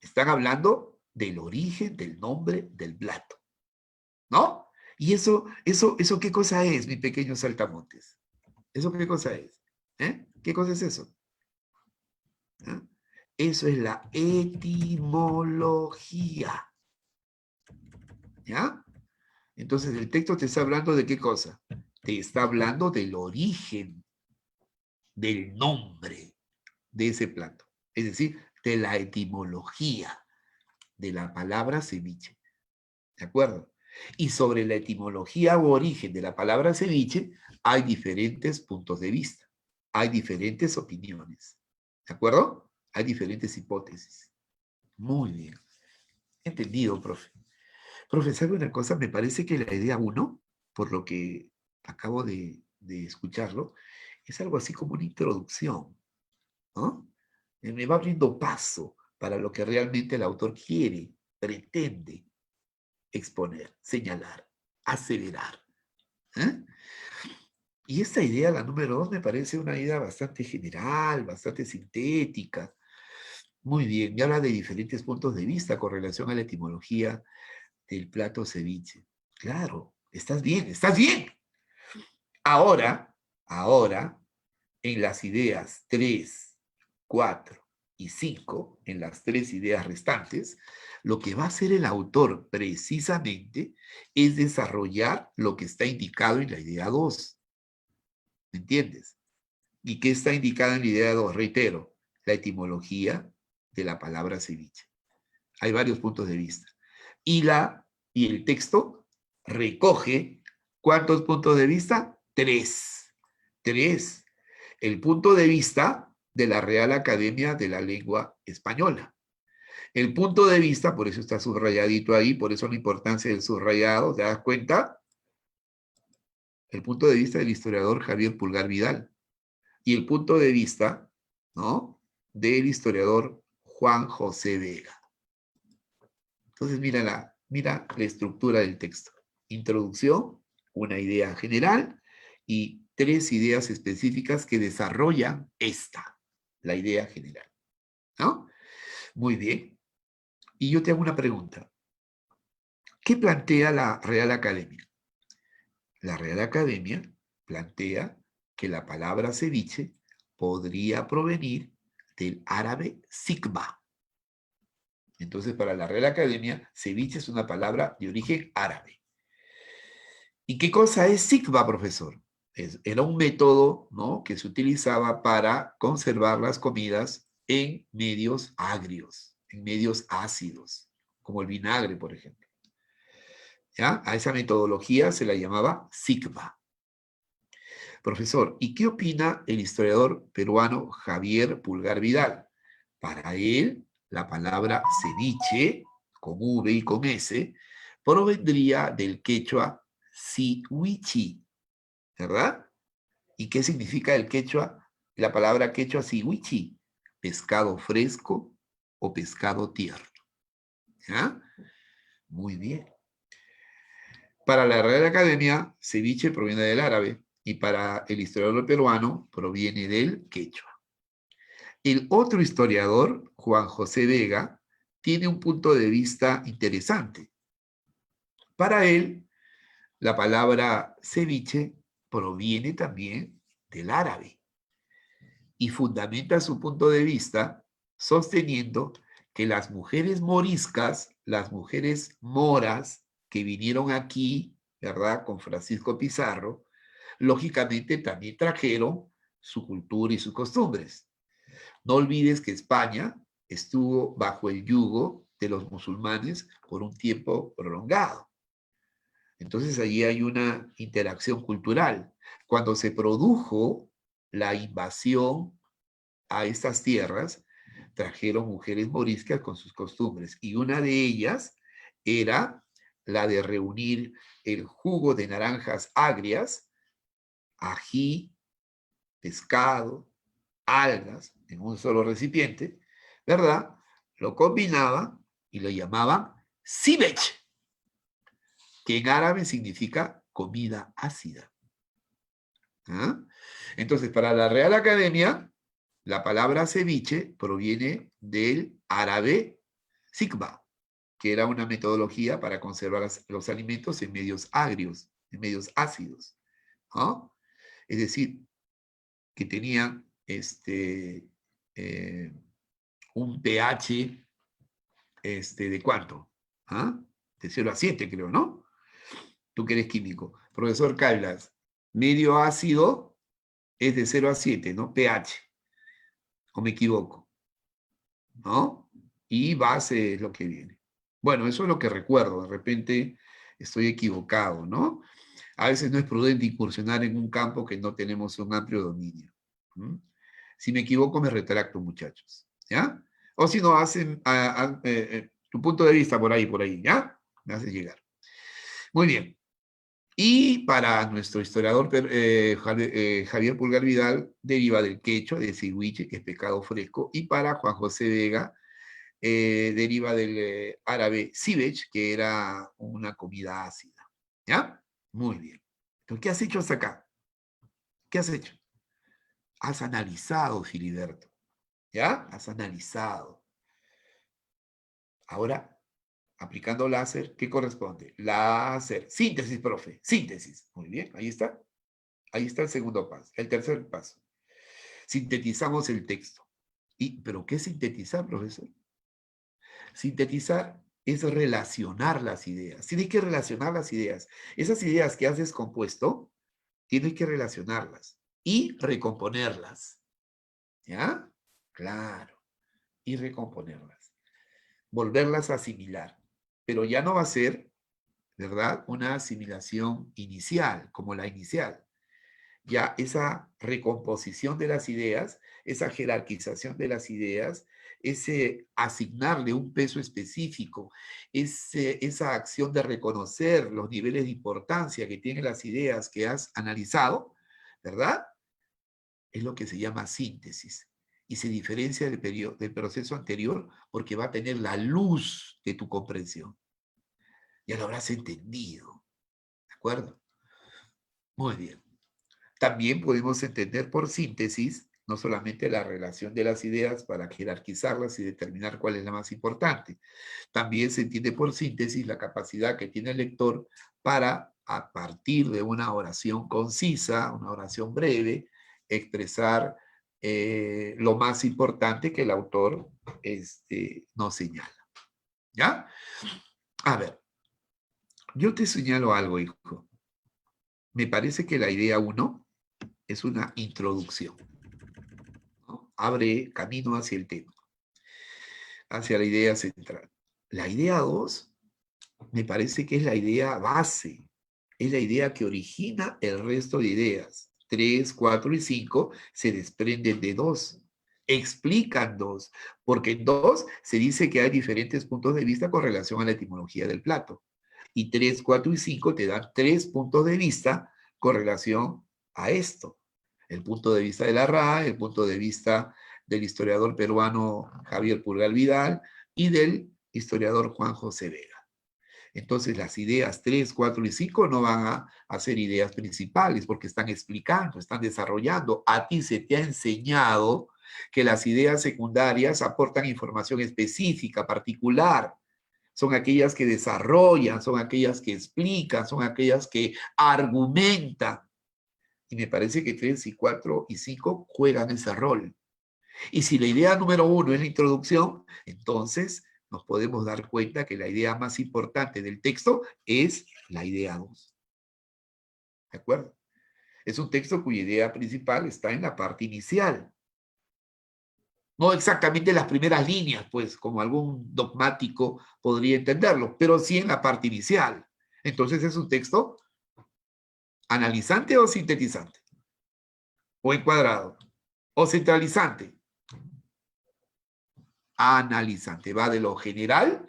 Están hablando del origen del nombre del plato. ¿No? Y eso, ¿qué cosa es, mi pequeño saltamontes? ¿Eso qué cosa es? ¿Eh? ¿Qué cosa es eso? ¿Ah? Eso es la etimología. ¿Ya? Entonces, el texto te está hablando de qué cosa? Te está hablando del origen, del nombre de ese plato. Es decir, de la etimología de la palabra ceviche. ¿De acuerdo? Y sobre la etimología o origen de la palabra ceviche, hay diferentes puntos de vista, hay diferentes opiniones. ¿De acuerdo? Hay diferentes hipótesis. Muy bien. Entendido, profe. Profe, ¿sabe una cosa? Me parece que la idea 1, por lo que acabo de escucharlo, es algo así como una introducción, ¿no? Me va abriendo paso para lo que realmente el autor quiere, pretende exponer, señalar, aseverar. ¿Eh? Y esta idea, la número 2, me parece una idea bastante general, bastante sintética. Muy bien, me habla de diferentes puntos de vista con relación a la etimología del plato ceviche. Claro, estás bien, estás bien. Ahora, en las ideas 3, 4 y 5, en las 3 ideas restantes, lo que va a hacer el autor precisamente es desarrollar lo que está indicado en la idea 2. ¿Me entiendes? ¿Y qué está indicado en la idea 2? Reitero, la etimología de la palabra ceviche. Hay varios puntos de vista. Y el texto recoge, ¿cuántos puntos de vista? 3. 3. El punto de vista de la Real Academia de la Lengua Española. El punto de vista, por eso está subrayadito ahí, por eso la importancia del subrayado, ¿te das cuenta? El punto de vista del historiador Javier Pulgar Vidal. Y el punto de vista, ¿no?, del historiador Juan José Vega. Entonces, mira la estructura del texto. Introducción, una idea general y 3 ideas específicas que desarrollan la idea general, ¿no? Muy bien. Y yo te hago una pregunta. ¿Qué plantea la Real Academia? La Real Academia plantea que la palabra ceviche podría provenir del árabe sikba. Entonces, para la Real Academia, ceviche es una palabra de origen árabe. ¿Y qué cosa es sikba, profesor? Era un método, ¿no?, que se utilizaba para conservar las comidas en medios agrios, en medios ácidos, como el vinagre, por ejemplo. ¿Ya? A esa metodología se la llamaba sikba. Profesor, ¿y qué opina el historiador peruano Javier Pulgar Vidal? Para él, la palabra ceviche, con V y con S, provendría del quechua siwichi, ¿verdad? ¿Y qué significa el quechua? La palabra quechua siwichi, pescado fresco o pescado tierno. ¿Ya? Muy bien. Para la Real Academia, ceviche proviene del árabe y para el historiador peruano proviene del quechua. El otro historiador, Juan José Vega, tiene un punto de vista interesante. Para él, la palabra ceviche proviene también del árabe y fundamenta su punto de vista sosteniendo que las mujeres moriscas, las mujeres moras que vinieron aquí, ¿verdad?, con Francisco Pizarro, lógicamente también trajeron su cultura y sus costumbres. No olvides que España estuvo bajo el yugo de los musulmanes por un tiempo prolongado. Entonces allí hay una interacción cultural. Cuando se produjo la invasión a estas tierras, trajeron mujeres moriscas con sus costumbres y una de ellas era la de reunir el jugo de naranjas agrias, ají, pescado, algas en un solo recipiente, ¿verdad? Lo combinaban y lo llamaban sibech, que en árabe significa comida ácida. ¿Ah? Entonces, para la Real Academia, la palabra ceviche proviene del árabe sikba, que era una metodología para conservar los alimentos en medios agrios, en medios ácidos. ¿No? Es decir, que tenían eh, un pH ¿de cuánto? ¿Ah? De 0 a 7, creo, ¿no? Tú que eres químico. Profesor Caldas, medio ácido es de 0 a 7, ¿no? pH. ¿O me equivoco? ¿No? Y base es lo que viene. Bueno, eso es lo que recuerdo. De repente estoy equivocado, ¿no? A veces no es prudente incursionar en un campo que no tenemos un amplio dominio. ¿Mm? Si me equivoco, me retracto, muchachos. ¿Ya? O si no, hacen tu punto de vista por ahí, ¿ya? Me hace llegar. Muy bien. Y para nuestro historiador Javier Pulgar Vidal, deriva del quechua, de ceviche, que es pescado fresco, y para Juan José Vega, deriva del árabe sibech, que era una comida ácida. ¿Ya? Muy bien. Entonces, ¿qué has hecho hasta acá? ¿Qué has hecho? Has analizado, Filiberto. ¿Ya? Has analizado. Ahora, aplicando láser, ¿qué corresponde? Láser. Síntesis, profe. Síntesis. Muy bien, ahí está. Ahí está el segundo paso. El tercer paso. Sintetizamos el texto. ¿Pero qué es sintetizar, profesor? Sintetizar es relacionar las ideas. Tienes que relacionar las ideas. Esas ideas que has descompuesto, tienes que relacionarlas y recomponerlas. ¿Ya? Claro. Y recomponerlas. Volverlas a asimilar. Pero ya no va a ser, ¿verdad?, una asimilación inicial, como la inicial. Ya esa recomposición de las ideas, esa jerarquización de las ideas, ese asignarle un peso específico, esa acción de reconocer los niveles de importancia que tienen las ideas que has analizado, ¿verdad? Es lo que se llama síntesis. Y se diferencia del proceso anterior porque va a tener la luz de tu comprensión. Ya lo habrás entendido. ¿De acuerdo? Muy bien. También podemos entender por síntesis no solamente la relación de las ideas para jerarquizarlas y determinar cuál es la más importante. También se entiende por síntesis la capacidad que tiene el lector para, a partir de una oración concisa, una oración breve, expresar lo más importante que el autor nos señala. ¿Ya? A ver, yo te señalo algo, hijo. Me parece que la idea 1 es una introducción, ¿no? Abre camino hacia el tema, hacia la idea central. La idea 2 me parece que es la idea base, es la idea que origina el resto de ideas. 3, 4 y 5 se desprenden de 2, explican 2, porque en 2 se dice que hay diferentes puntos de vista con relación a la etimología del plato. Y 3, 4 y 5 te dan 3 puntos de vista con relación a esto. El punto de vista de la RAE, el punto de vista del historiador peruano Javier Pulgar Vidal y del historiador Juan José Vega. Entonces las ideas 3, 4 y 5 no van a ser ideas principales porque están explicando, están desarrollando. A ti se te ha enseñado que las ideas secundarias aportan información específica, particular. Son aquellas que desarrollan, son aquellas que explican, son aquellas que argumentan. Y me parece que 3 y 4 y 5 juegan ese rol. Y si la idea número 1 es la introducción, entonces nos podemos dar cuenta que la idea más importante del texto es la idea 2. ¿De acuerdo? Es un texto cuya idea principal está en la parte inicial. No exactamente en las primeras líneas, pues, como algún dogmático podría entenderlo, pero sí en la parte inicial. Entonces es un texto analizante o sintetizante, o encuadrado, o centralizante. Analizante, va de lo general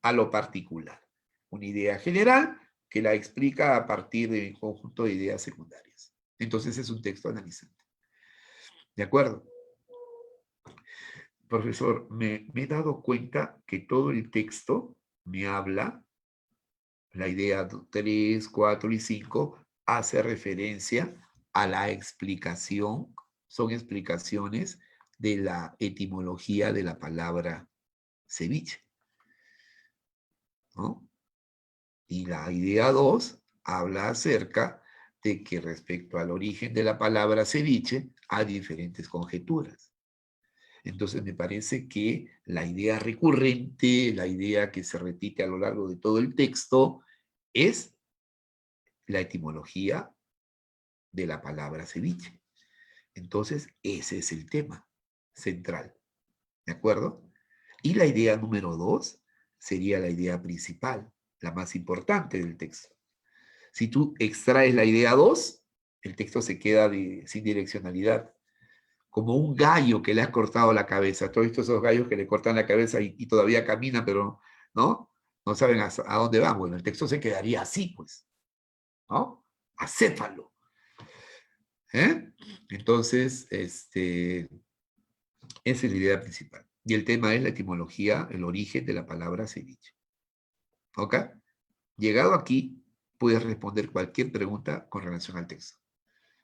a lo particular. Una idea general que la explica a partir de un conjunto de ideas secundarias. Entonces es un texto analizante. ¿De acuerdo? Profesor, me he dado cuenta que todo el texto me habla, la idea 3, 4 y 5, hace referencia a la explicación, son explicaciones de la etimología de la palabra ceviche, ¿no? Y la idea 2 habla acerca de que respecto al origen de la palabra ceviche hay diferentes conjeturas. Entonces me parece que la idea recurrente, la idea que se repite a lo largo de todo el texto, es la etimología de la palabra ceviche. Entonces ese es el tema central. ¿De acuerdo? Y la idea número 2 sería la idea principal, la más importante del texto. Si tú extraes la idea 2, el texto se queda sin direccionalidad. Como un gallo que le has cortado la cabeza. Todos esos gallos que le cortan la cabeza y todavía caminan, pero no saben a dónde van. Bueno, el texto se quedaría así, pues, ¿no? Acéfalo. Entonces, esa es la idea principal. Y el tema es la etimología, el origen de la palabra ceviche. ¿Ok? Llegado aquí, puedes responder cualquier pregunta con relación al texto,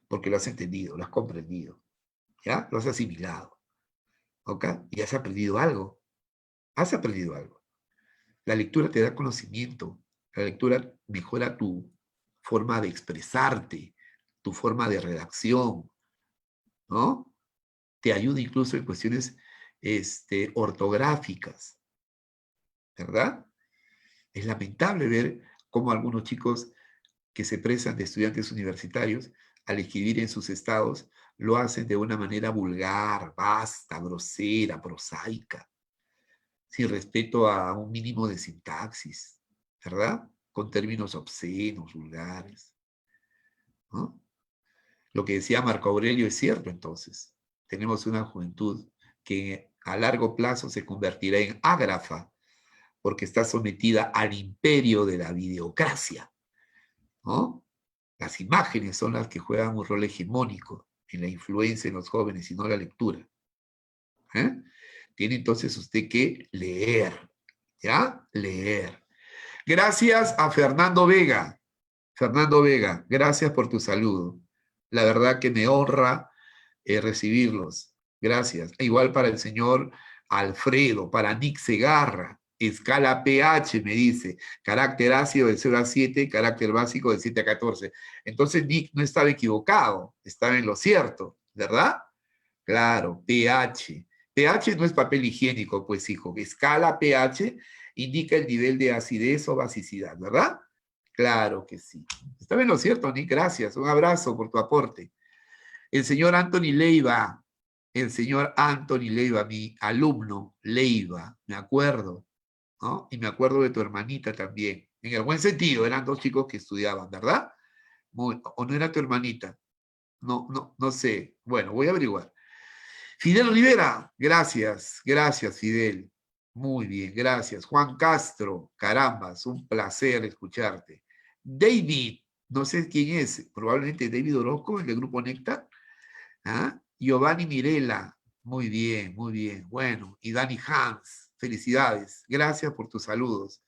porque lo has entendido, lo has comprendido, ¿ya? Lo has asimilado, ¿ok? Y has aprendido algo. Has aprendido algo. La lectura te da conocimiento, la lectura mejora tu forma de expresarte, tu forma de redacción, ¿no? Te ayuda incluso en cuestiones ortográficas, ¿verdad? Es lamentable ver cómo algunos chicos que se presan de estudiantes universitarios, al escribir en sus estados, lo hacen de una manera vulgar, vasta, grosera, prosaica, sin respeto a un mínimo de sintaxis, ¿verdad? Con términos obscenos, vulgares, ¿no? Lo que decía Marco Aurelio es cierto, entonces. Tenemos una juventud que a largo plazo se convertirá en ágrafa, porque está sometida al imperio de la videocracia, ¿no? Las imágenes son las que juegan un rol hegemónico en la influencia en los jóvenes y no la lectura. Tiene entonces usted que leer, ¿ya? Leer. Gracias a Fernando Vega. Fernando Vega, gracias por tu saludo. La verdad que me honra recibirlos. Gracias. Igual para el señor Alfredo, para Nick Segarra. Escala pH, me dice. Carácter ácido del 0 a 7, carácter básico del 7 a 14. Entonces Nick no estaba equivocado, estaba en lo cierto, ¿verdad? Claro, pH. pH no es papel higiénico, pues hijo. Escala pH indica el nivel de acidez o basicidad, ¿verdad? Claro que sí. Estaba en lo cierto, Nick, gracias. Un abrazo por tu aporte. El señor Anthony Leiva, mi alumno Leiva, me acuerdo, ¿no? Y me acuerdo de tu hermanita también. En el buen sentido, eran dos chicos que estudiaban, ¿verdad? ¿O no era tu hermanita? No sé. Bueno, voy a averiguar. Fidel Rivera, gracias Fidel. Muy bien, gracias. Juan Castro, carambas, un placer escucharte. David, no sé quién es, probablemente David Orozco, el del Grupo Néctar. ¿Ah? Giovanni Mirela, muy bien, muy bien. Bueno, y Dani Hans, felicidades. Gracias por tus saludos.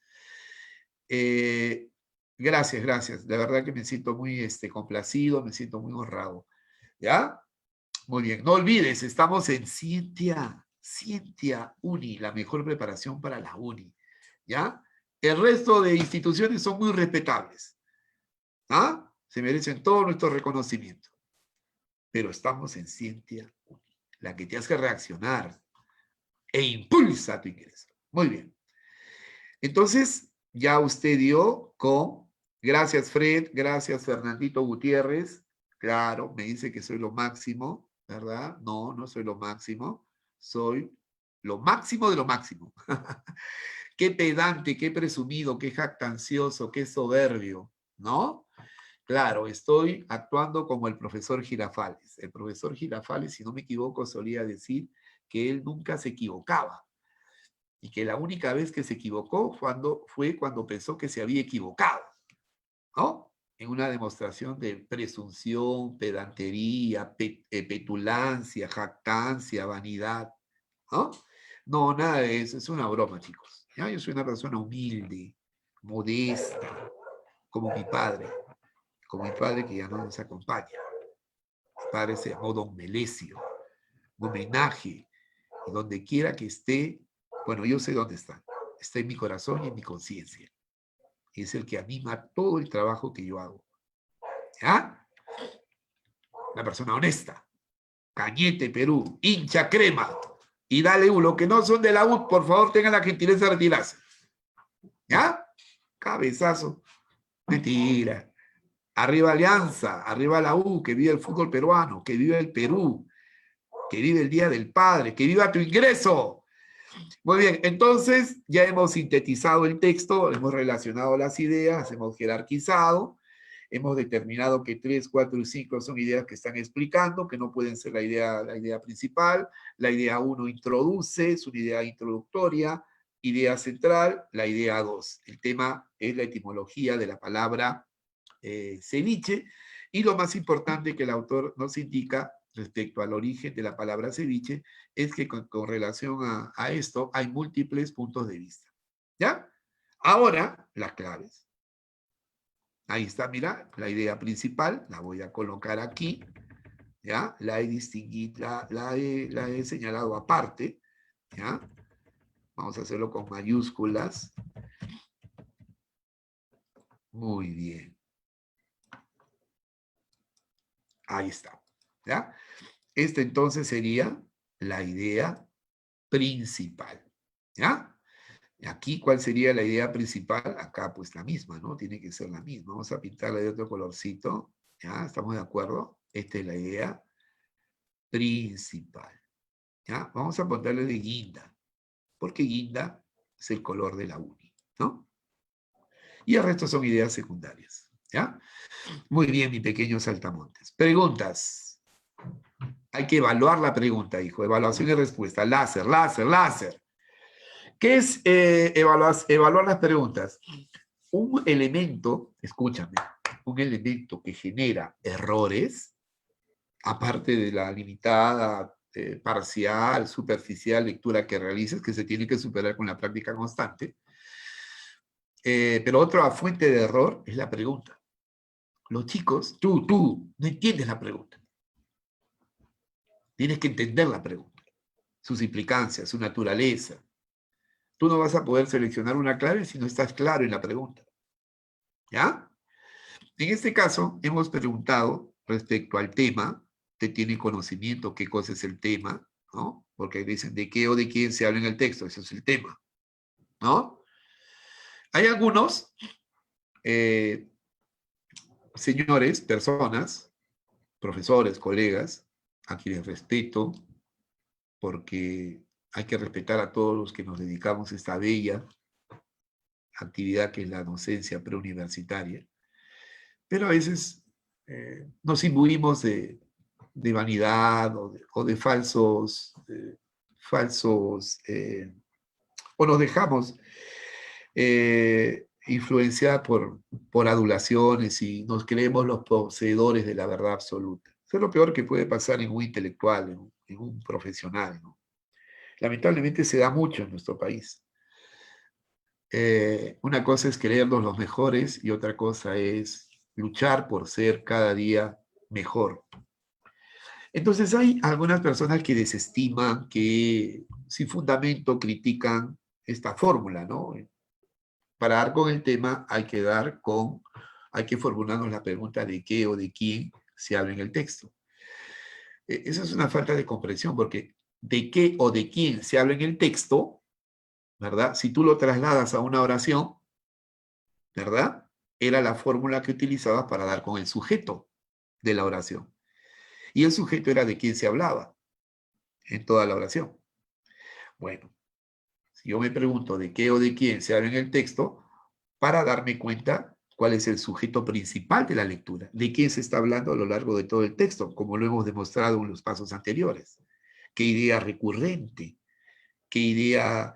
Gracias. La verdad que me siento muy complacido, me siento muy honrado. ¿Ya? Muy bien. No olvides, estamos en Scientia Uni, la mejor preparación para la Uni. ¿Ya? El resto de instituciones son muy respetables. ¿Ah? Se merecen todo nuestro reconocimiento. Pero estamos en Scientia Uni, la que te hace reaccionar e impulsa tu ingreso. Muy bien. Entonces, ya usted dio con, gracias Fred, gracias Fernandito Gutiérrez, claro, me dice que soy lo máximo, ¿verdad? No soy lo máximo, soy lo máximo de lo máximo. Qué pedante, qué presumido, qué jactancioso, qué soberbio, ¿no? Claro, estoy actuando como el profesor Girafales. El profesor Girafales, si no me equivoco, solía decir que él nunca se equivocaba y que la única vez que se equivocó fue cuando pensó que se había equivocado, ¿no? En una demostración de presunción, pedantería, petulancia, jactancia, vanidad, ¿no? No, nada de eso, es una broma, chicos. ¿Ya? Yo soy una persona humilde, modesta, como mi padre que ya no nos acompaña. Mi padre se llamó Don Melesio, un homenaje, y donde quiera que esté, bueno, yo sé dónde está en mi corazón y en mi conciencia. Es el que anima todo el trabajo que yo hago. ¿Ya? Una persona honesta. Cañete, Perú, hincha crema. Y dale, los que no son de la U, por favor, tengan la gentileza de retirarse. ¿Ya? Cabezazo. Mentira. Arriba Alianza, arriba la U, que vive el fútbol peruano, que vive el Perú, que vive el Día del Padre, que viva tu ingreso. Muy bien, entonces ya hemos sintetizado el texto, hemos relacionado las ideas, hemos jerarquizado, hemos determinado que 3, 4 y 5 son ideas que están explicando, que no pueden ser la idea principal. La idea 1 introduce, es una idea introductoria. Idea central, la idea 2. El tema es la etimología de la palabra ceviche, y lo más importante que el autor nos indica respecto al origen de la palabra ceviche es que con relación a esto hay múltiples puntos de vista. ¿Ya? Ahora, las claves. Ahí está, mira, la idea principal, la voy a colocar aquí, ¿ya? La he distinguido, la he señalado aparte, ¿ya? Vamos a hacerlo con mayúsculas. Muy bien. Ahí está, ¿ya? Esta entonces sería la idea principal, ¿ya? Aquí, ¿cuál sería la idea principal? Acá, pues la misma, ¿no? Tiene que ser la misma. Vamos a pintarla de otro colorcito, ¿ya? ¿Estamos de acuerdo? Esta es la idea principal, ¿ya? Vamos a ponerle de guinda, porque guinda es el color de la uni, ¿no? Y el resto son ideas secundarias, ¿ya? Muy bien, mi pequeño saltamontes. Preguntas. Hay que evaluar la pregunta, hijo. Evaluación y respuesta. Láser. ¿Qué es evaluar las preguntas? Un elemento, escúchame, un elemento que genera errores, aparte de la limitada, parcial, superficial lectura que realices, que se tiene que superar con la práctica constante. Pero otra fuente de error es la pregunta. Los chicos, tú, no entiendes la pregunta. Tienes que entender la pregunta, sus implicancias, su naturaleza. Tú no vas a poder seleccionar una clave si no estás claro en la pregunta. ¿Ya? En este caso, hemos preguntado respecto al tema. Usted tiene conocimiento qué cosa es el tema, ¿no? Porque dicen de qué o de quién se habla en el texto. Eso es el tema, ¿no? Hay algunos señores, personas, profesores, colegas, a quienes respeto, porque hay que respetar a todos los que nos dedicamos a esta bella actividad que es la docencia preuniversitaria, pero a veces nos imbuimos de vanidad o de o nos dejamos influenciar por adulaciones y nos creemos los poseedores de la verdad absoluta. Eso es lo peor que puede pasar en un intelectual, en un profesional, ¿no? Lamentablemente se da mucho en nuestro país. Una cosa es creernos los mejores y otra cosa es luchar por ser cada día mejor. Entonces hay algunas personas que desestiman, que sin fundamento critican esta fórmula, ¿no? Para dar con el tema hay que formularnos la pregunta de qué o de quién se habla en el texto. Esa es una falta de comprensión, porque de qué o de quién se habla en el texto, ¿verdad? Si tú lo trasladas a una oración, ¿verdad? Era la fórmula que utilizabas para dar con el sujeto de la oración. Y el sujeto era de quién se hablaba en toda la oración. Bueno, si yo me pregunto de qué o de quién se habla en el texto, para darme cuenta cuál es el sujeto principal de la lectura, de quién se está hablando a lo largo de todo el texto, como lo hemos demostrado en los pasos anteriores. ¿Qué idea recurrente? ¿Qué idea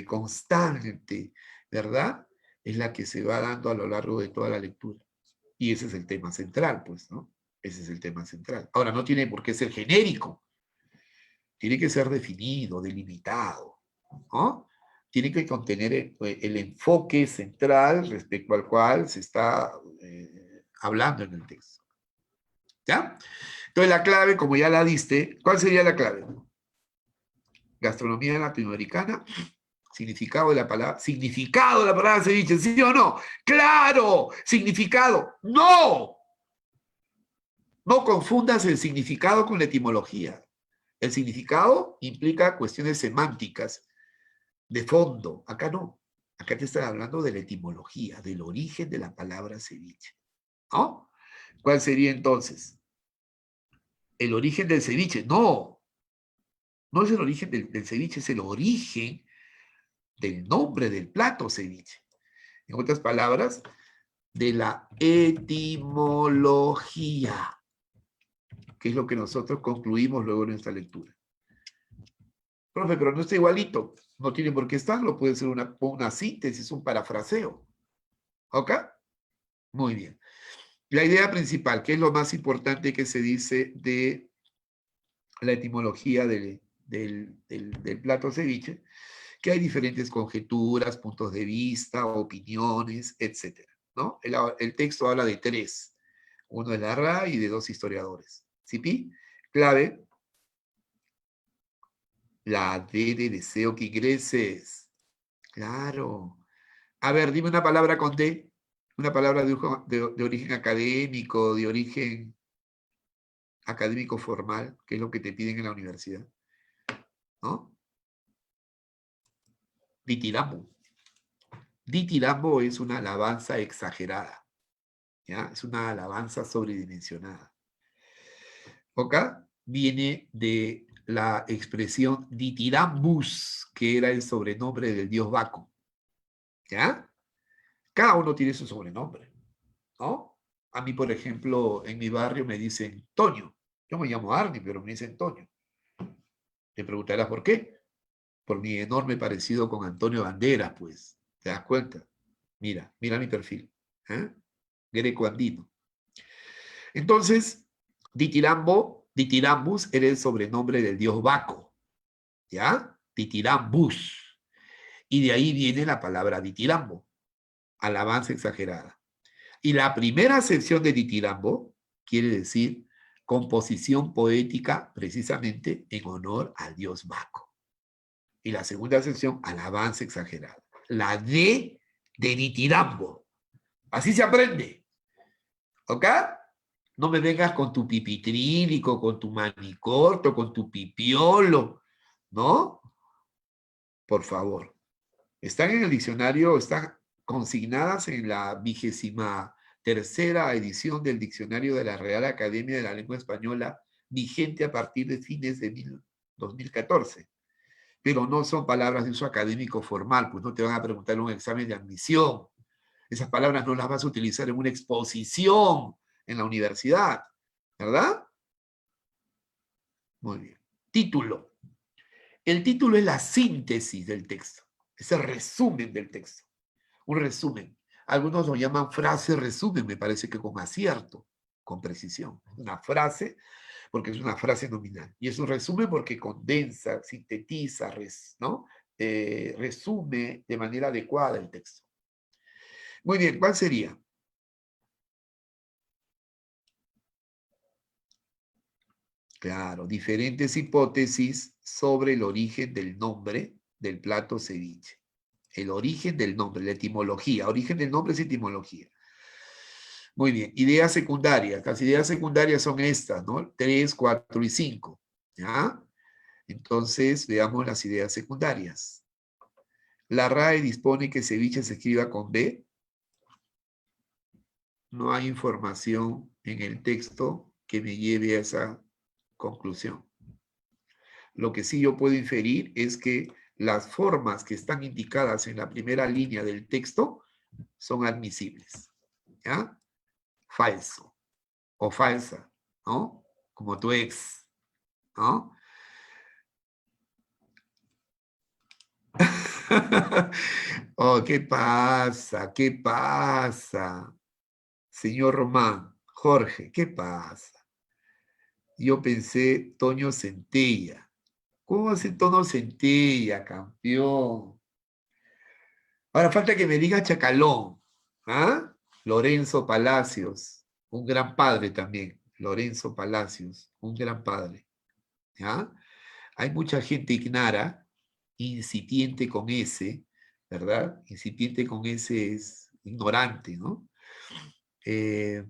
constante, verdad? Es la que se va dando a lo largo de toda la lectura. Y ese es el tema central, pues, ¿no? Ese es el tema central. Ahora, no tiene por qué ser genérico. Tiene que ser definido, delimitado, ¿no? Tiene que contener el enfoque central respecto al cual se está hablando en el texto. ¿Ya? Entonces, la clave, como ya la diste, ¿cuál sería la clave? Gastronomía latinoamericana, significado de la palabra ceviche, ¿sí o no? ¡Claro! Significado, ¡no! No confundas el significado con la etimología. El significado implica cuestiones semánticas, de fondo. Acá no. Acá te están hablando de la etimología, del origen de la palabra ceviche, ¿no? ¿Cuál sería entonces? El origen del ceviche. No, no es el origen del ceviche, es el origen del nombre del plato ceviche. En otras palabras, de la etimología, que es lo que nosotros concluimos luego en nuestra lectura. Profe, pero no está igualito. No tiene por qué estarlo. Puede ser una síntesis, un parafraseo. ¿Ok? Muy bien. La idea principal, que es lo más importante que se dice de la etimología del plato ceviche, que hay diferentes conjeturas, puntos de vista, opiniones, etc. ¿No? El texto habla de tres. Uno de la RAE y de dos historiadores. ¿Sí? Clave. La D de deseo que ingreses. Claro. A ver, dime una palabra con D. Una palabra de origen académico, de origen académico formal, que es lo que te piden en la universidad. ¿No? Ditirambo. Ditirambo es una alabanza exagerada. ¿Ya? Es una alabanza sobredimensionada. ¿Ok? Viene de la expresión ditirambus, que era el sobrenombre del dios Baco. ¿Ya? Cada uno tiene su sobrenombre, ¿no? A mí, por ejemplo, en mi barrio me dicen Toño. Yo me llamo Arnie, pero me dicen Toño. Te preguntarás por qué. Por mi enorme parecido con Antonio Banderas, pues. ¿Te das cuenta? Mira mi perfil. ¿Eh? Greco andino. Entonces, Ditirambus era el sobrenombre del dios Baco. ¿Ya? Ditirambus. Y de ahí viene la palabra ditirambo. Alabanza exagerada. Y la primera acepción de ditirambo quiere decir composición poética precisamente en honor al dios Baco. Y la segunda sección, alabanza exagerada. La D de Ditirambo. Así se aprende. ¿Ok? No me vengas con tu pipitrílico, con tu manicorto, con tu pipiolo, ¿no? Por favor. Están en el diccionario, están consignadas en la 23ª edición del Diccionario de la Real Academia de la Lengua Española, vigente a partir de fines de 2014. Pero no son palabras de uso académico formal, pues no te van a preguntar en un examen de admisión. Esas palabras no las vas a utilizar en una exposición en la universidad, ¿verdad? Muy bien. Título. El título es la síntesis del texto, es el resumen del texto, un resumen. Algunos lo llaman frase resumen, me parece que con acierto, con precisión. Una frase, porque es una frase nominal. Y es un resumen porque condensa, sintetiza, ¿no? Resume de manera adecuada el texto. Muy bien, ¿cuál sería? Claro, diferentes hipótesis sobre el origen del nombre del plato ceviche. El origen del nombre, la etimología. Origen del nombre es etimología. Muy bien, ideas secundarias. Las ideas secundarias son estas, ¿no? 3, 4 y 5. ¿Ya? Entonces, veamos las ideas secundarias. La RAE dispone que ceviche se escriba con B. No hay información en el texto que me lleve a esa conclusión. Lo que sí yo puedo inferir es que las formas que están indicadas en la primera línea del texto son admisibles. ¿Ya? Falso o falsa, ¿no? Como tu ex, ¿no? Oh, ¿qué pasa? ¿Qué pasa? Señor Román, Jorge, ¿qué pasa? Yo pensé Toño Centella. ¿Cómo hace Toño Centella, campeón? Ahora falta que me diga Chacalón. ¿Ah? Lorenzo Palacios, un gran padre también. Lorenzo Palacios, un gran padre. ¿Ya? Hay mucha gente ignara, incipiente con ese, ¿verdad? Incipiente con ese es ignorante, ¿no? Que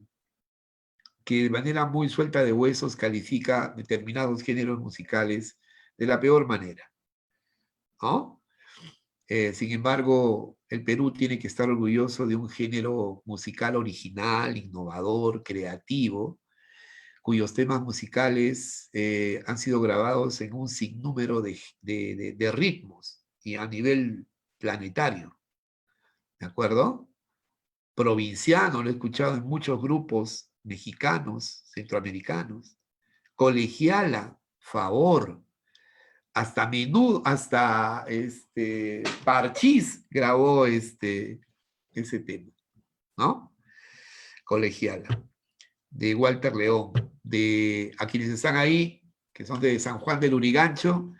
de manera muy suelta de huesos califica determinados géneros musicales de la peor manera, ¿no? Sin embargo, el Perú tiene que estar orgulloso de un género musical original, innovador, creativo, cuyos temas musicales han sido grabados en un sinnúmero de ritmos y a nivel planetario, ¿de acuerdo? Provinciano, lo he escuchado en muchos grupos mexicanos, centroamericanos, colegiala, favor, hasta Menudo, hasta Parchís grabó ese tema, ¿no? Colegiala, de Walter León, a quienes están ahí, que son de San Juan del Urigancho,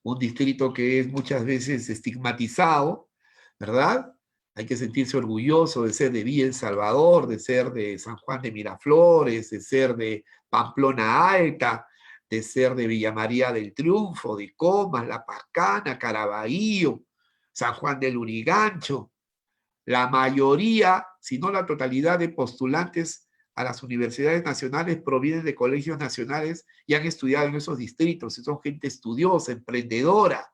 un distrito que es muchas veces estigmatizado, ¿verdad? Hay que sentirse orgulloso de ser de Villa El Salvador, de ser de San Juan de Miraflores, de ser de Pamplona Alta, de ser de Villa María del Triunfo, de Comas, La Pascana, Caraballo, San Juan del Urigancho. La mayoría, si no la totalidad de postulantes a las universidades nacionales provienen de colegios nacionales y han estudiado en esos distritos, y son gente estudiosa, emprendedora.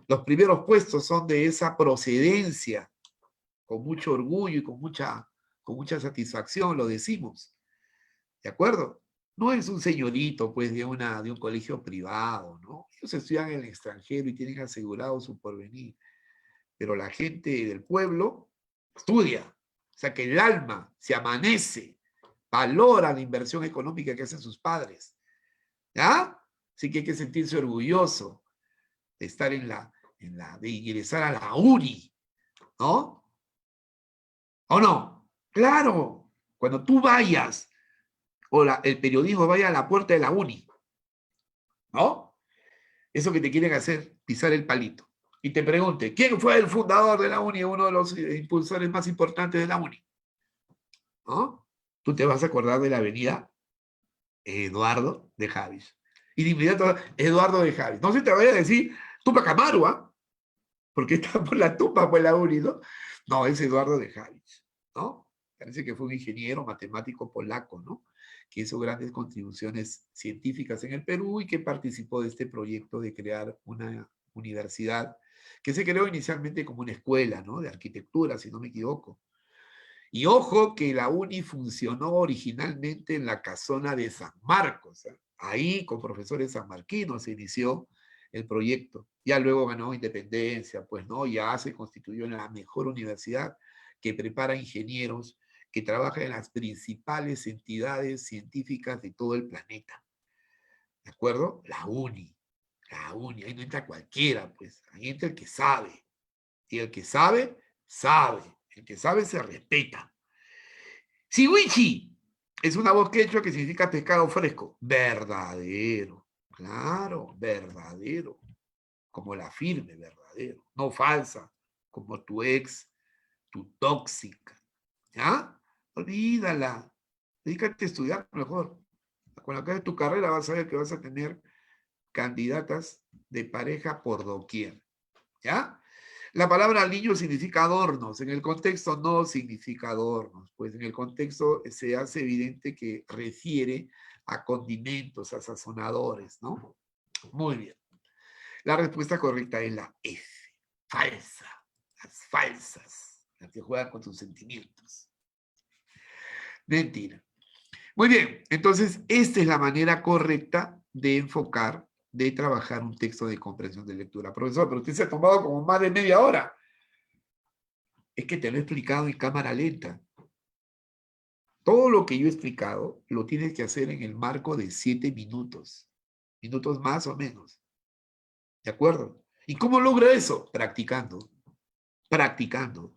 Los primeros puestos son de esa procedencia, con mucho orgullo y con mucha satisfacción, lo decimos. ¿De acuerdo? No es un señorito, pues, de un colegio privado, ¿no? Ellos estudian en el extranjero y tienen asegurado su porvenir. Pero la gente del pueblo estudia. O sea que el alma se amanece, valora la inversión económica que hacen sus padres. ¿Ya? Así que hay que sentirse orgulloso de estar de ingresar a la UNI, ¿no? ¿O no? Claro, cuando tú vayas, o el periodismo vaya a la puerta de la UNI, ¿no? Eso que te quieren hacer, pisar el palito. Y te pregunte, ¿quién fue el fundador de la UNI, uno de los impulsores más importantes de la UNI? ¿No? Tú te vas a acordar de la avenida Eduardo de Javis. Y de inmediato, Eduardo de Javis. No se te vaya a decir Tupac Amaru, ¿ah? Porque está por la tumba, por la UNI, ¿no? No, es Eduardo de Javis, ¿no? Parece que fue un ingeniero matemático polaco, ¿no? Que hizo grandes contribuciones científicas en el Perú y que participó de este proyecto de crear una universidad que se creó inicialmente como una escuela, ¿no? De arquitectura, si no me equivoco. Y ojo que la UNI funcionó originalmente en la casona de San Marcos. ¿Eh? Ahí, con profesores sanmarquinos, se inició el proyecto. Ya luego ganó independencia, pues, ¿no? Ya se constituyó en la mejor universidad que prepara ingenieros que trabajan en las principales entidades científicas de todo el planeta. ¿De acuerdo? La UNI. La UNI. Ahí no entra cualquiera, pues. Ahí entra el que sabe. Y el que sabe, sabe. El que sabe se respeta. Siwichi es una voz quechua que significa pescado fresco. Verdadero. Claro, verdadero. Como la firme, verdadero. No falsa, como tu ex, tu tóxica. ¿Ya? Olvídala. Dedícate a estudiar mejor. Cuando acabes tu carrera vas a ver que vas a tener candidatas de pareja por doquier. ¿Ya? La palabra niño significa adornos, en el contexto no significa adornos, pues en el contexto se hace evidente que refiere a condimentos, a sazonadores, ¿no? Muy bien. La respuesta correcta es la F, falsa, las falsas, las que juegan con tus sentimientos. Mentira. Muy bien, entonces esta es la manera correcta de enfocar, de trabajar un texto de comprensión de lectura. Profesor, pero usted se ha tomado como más de media hora. Es que te lo he explicado en cámara lenta. Todo lo que yo he explicado lo tienes que hacer en el marco de 7 minutos. Minutos más o menos. ¿De acuerdo? ¿Y cómo logra eso? Practicando. Practicando.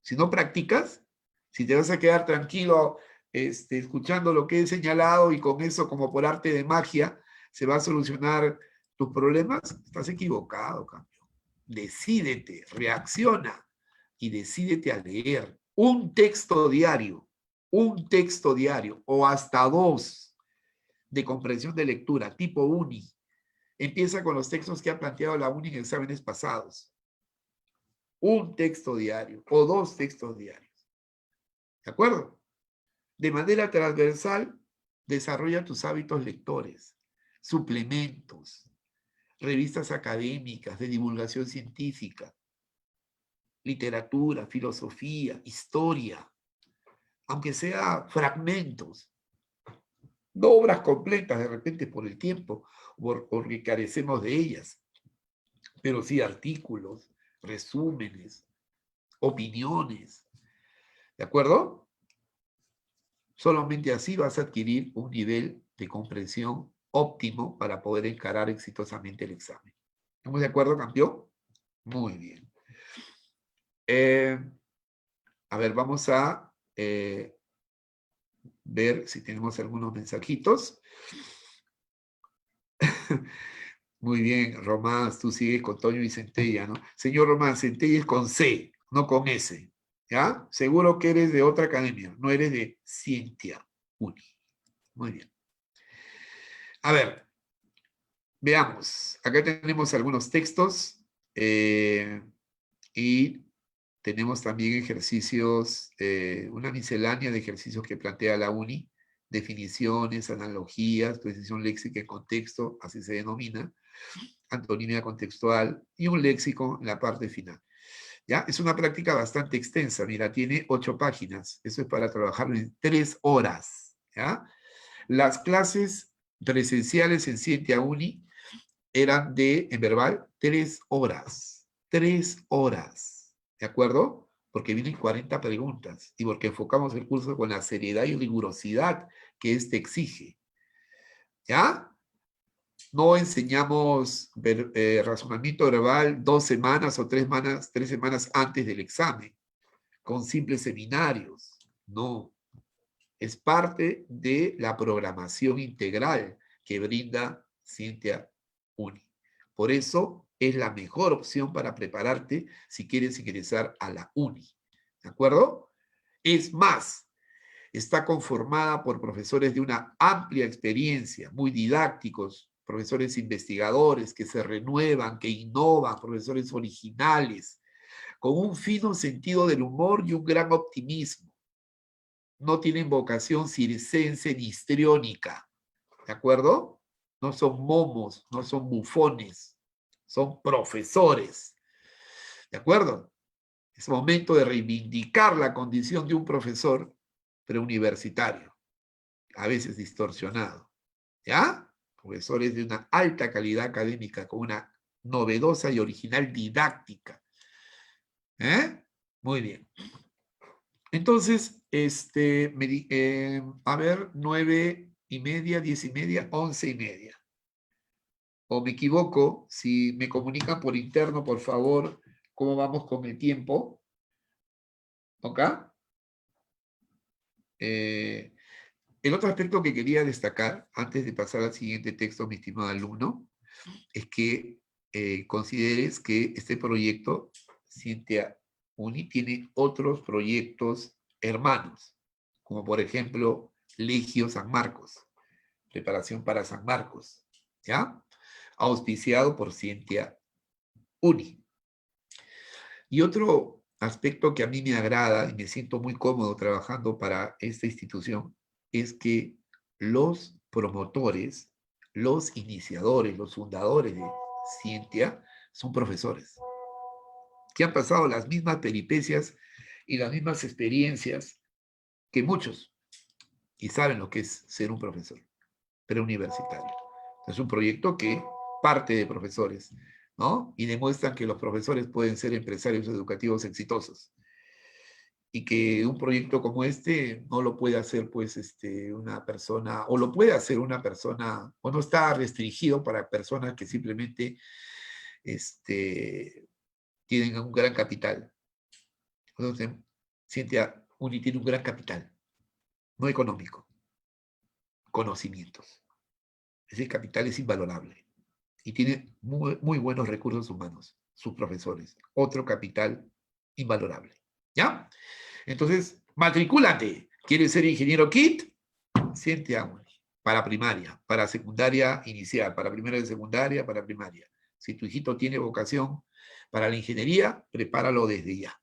Si no practicas, si te vas a quedar tranquilo escuchando lo que he señalado y con eso como por arte de magia se va a solucionar tus problemas, estás equivocado, campeón. Decídete, reacciona y decídete a leer un texto diario o hasta 2 de comprensión de lectura, tipo UNI. Empieza con los textos que ha planteado la UNI en exámenes pasados. Un texto diario o 2 textos diarios. ¿De acuerdo? De manera transversal, desarrolla tus hábitos lectores, suplementos, revistas académicas de divulgación científica, literatura, filosofía, historia, aunque sea fragmentos, no obras completas de repente por el tiempo, porque carecemos de ellas, pero sí artículos, resúmenes, opiniones, ¿de acuerdo? Solamente así vas a adquirir un nivel de comprensión óptimo para poder encarar exitosamente el examen. ¿Estamos de acuerdo, campeón? Muy bien. A ver, vamos a ver si tenemos algunos mensajitos. Muy bien, Román, tú sigues con Toño y Centella, ¿no? Señor Román, Centella es con C, no con S, ¿ya? Seguro que eres de otra academia, no eres de Cientia Uni. Muy bien. A ver, veamos. Acá tenemos algunos textos y tenemos también ejercicios, una miscelánea de ejercicios que plantea la UNI, definiciones, analogías, precisión léxica en contexto, así se denomina, antonimia contextual y un léxico en la parte final. ¿Ya? Es una práctica bastante extensa, mira, tiene 8 páginas, eso es para trabajarlo en 3 horas, ¿ya? Las clases presenciales en Cientia Uni eran en verbal, 3 horas, 3 horas, ¿de acuerdo? Porque vienen 40 preguntas y porque enfocamos el curso con la seriedad y rigurosidad que este exige, ¿ya? No enseñamos razonamiento verbal 2 semanas o 3 semanas antes del examen, con simples seminarios. No. Es parte de la programación integral que brinda Cientia Uni. Por eso es la mejor opción para prepararte si quieres ingresar a la Uni. ¿De acuerdo? Es más, está conformada por profesores de una amplia experiencia, muy didácticos, profesores investigadores que se renuevan, que innovan, profesores originales, con un fino sentido del humor y un gran optimismo. No tienen vocación circense ni histriónica, ¿de acuerdo? No son momos, no son bufones, son profesores, ¿de acuerdo? Es momento de reivindicar la condición de un profesor preuniversitario, a veces distorsionado, ¿ya? Profesores de una alta calidad académica, con una novedosa y original didáctica. Muy bien. Entonces, a ver, 9:30, 10:30, 11:30. O me equivoco, si me comunican por interno, por favor, cómo vamos con el tiempo. ¿Ok? El otro aspecto que quería destacar, antes de pasar al siguiente texto, mi estimado alumno, es que consideres que este proyecto, Cintia Uni, tiene otros proyectos hermanos, como por ejemplo, Legio San Marcos, preparación para San Marcos, ¿ya? Auspiciado por Cintia Uni. Y otro aspecto que a mí me agrada y me siento muy cómodo trabajando para esta institución es que los promotores, los iniciadores, los fundadores de Cintia son profesores que han pasado las mismas peripecias y las mismas experiencias que muchos y saben lo que es ser un profesor preuniversitario. Es un proyecto que parte de profesores, ¿no? Y demuestran que los profesores pueden ser empresarios educativos exitosos. Y que un proyecto como este no lo puede hacer, pues, una persona, o lo puede hacer una persona, o no está restringido para personas que simplemente tienen un gran capital. Entonces, Cintia Uni tiene un gran capital, no económico, conocimientos. Ese capital es invalorable. Y tiene muy, muy buenos recursos humanos, sus profesores. Otro capital invalorable. ¿Ya? Entonces, matricúlate. ¿Quieres ser ingeniero KIT? Cintia Uni. Para primaria, para secundaria inicial, para primero de secundaria, para primaria. Si tu hijito tiene vocación para la ingeniería, prepáralo desde ya.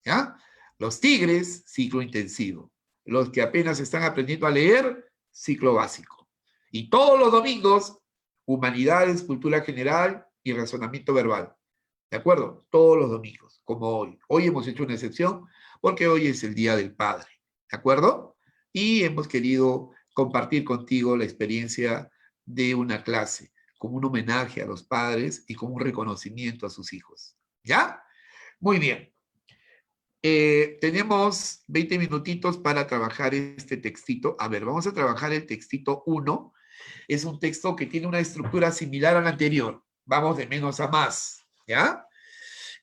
¿Ya? Los tigres, ciclo intensivo. Los que apenas están aprendiendo a leer, ciclo básico. Y todos los domingos, humanidades, cultura general y razonamiento verbal. ¿De acuerdo? Todos los domingos, como hoy. Hoy hemos hecho una excepción porque hoy es el Día del Padre. ¿De acuerdo? Y hemos querido compartir contigo la experiencia de una clase, como un homenaje a los padres y como un reconocimiento a sus hijos. ¿Ya? Muy bien. Tenemos 20 minutitos para trabajar este textito. A ver, vamos a trabajar el textito 1. Es un texto que tiene una estructura similar al anterior. Vamos de menos a más, ¿ya?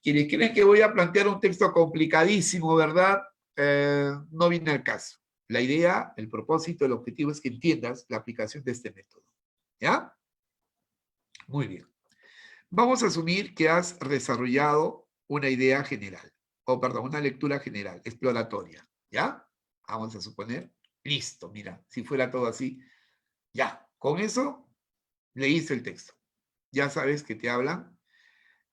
Quienes creen que voy a plantear un texto complicadísimo, ¿verdad? No viene al caso. La idea, el propósito, el objetivo es que entiendas la aplicación de este método, ¿ya? Muy bien. Vamos a asumir que has desarrollado una idea general, o perdón, una lectura general, exploratoria, ¿ya? Vamos a suponer, listo, mira, si fuera todo así, ya, con eso leíste el texto. Ya sabes que te hablan,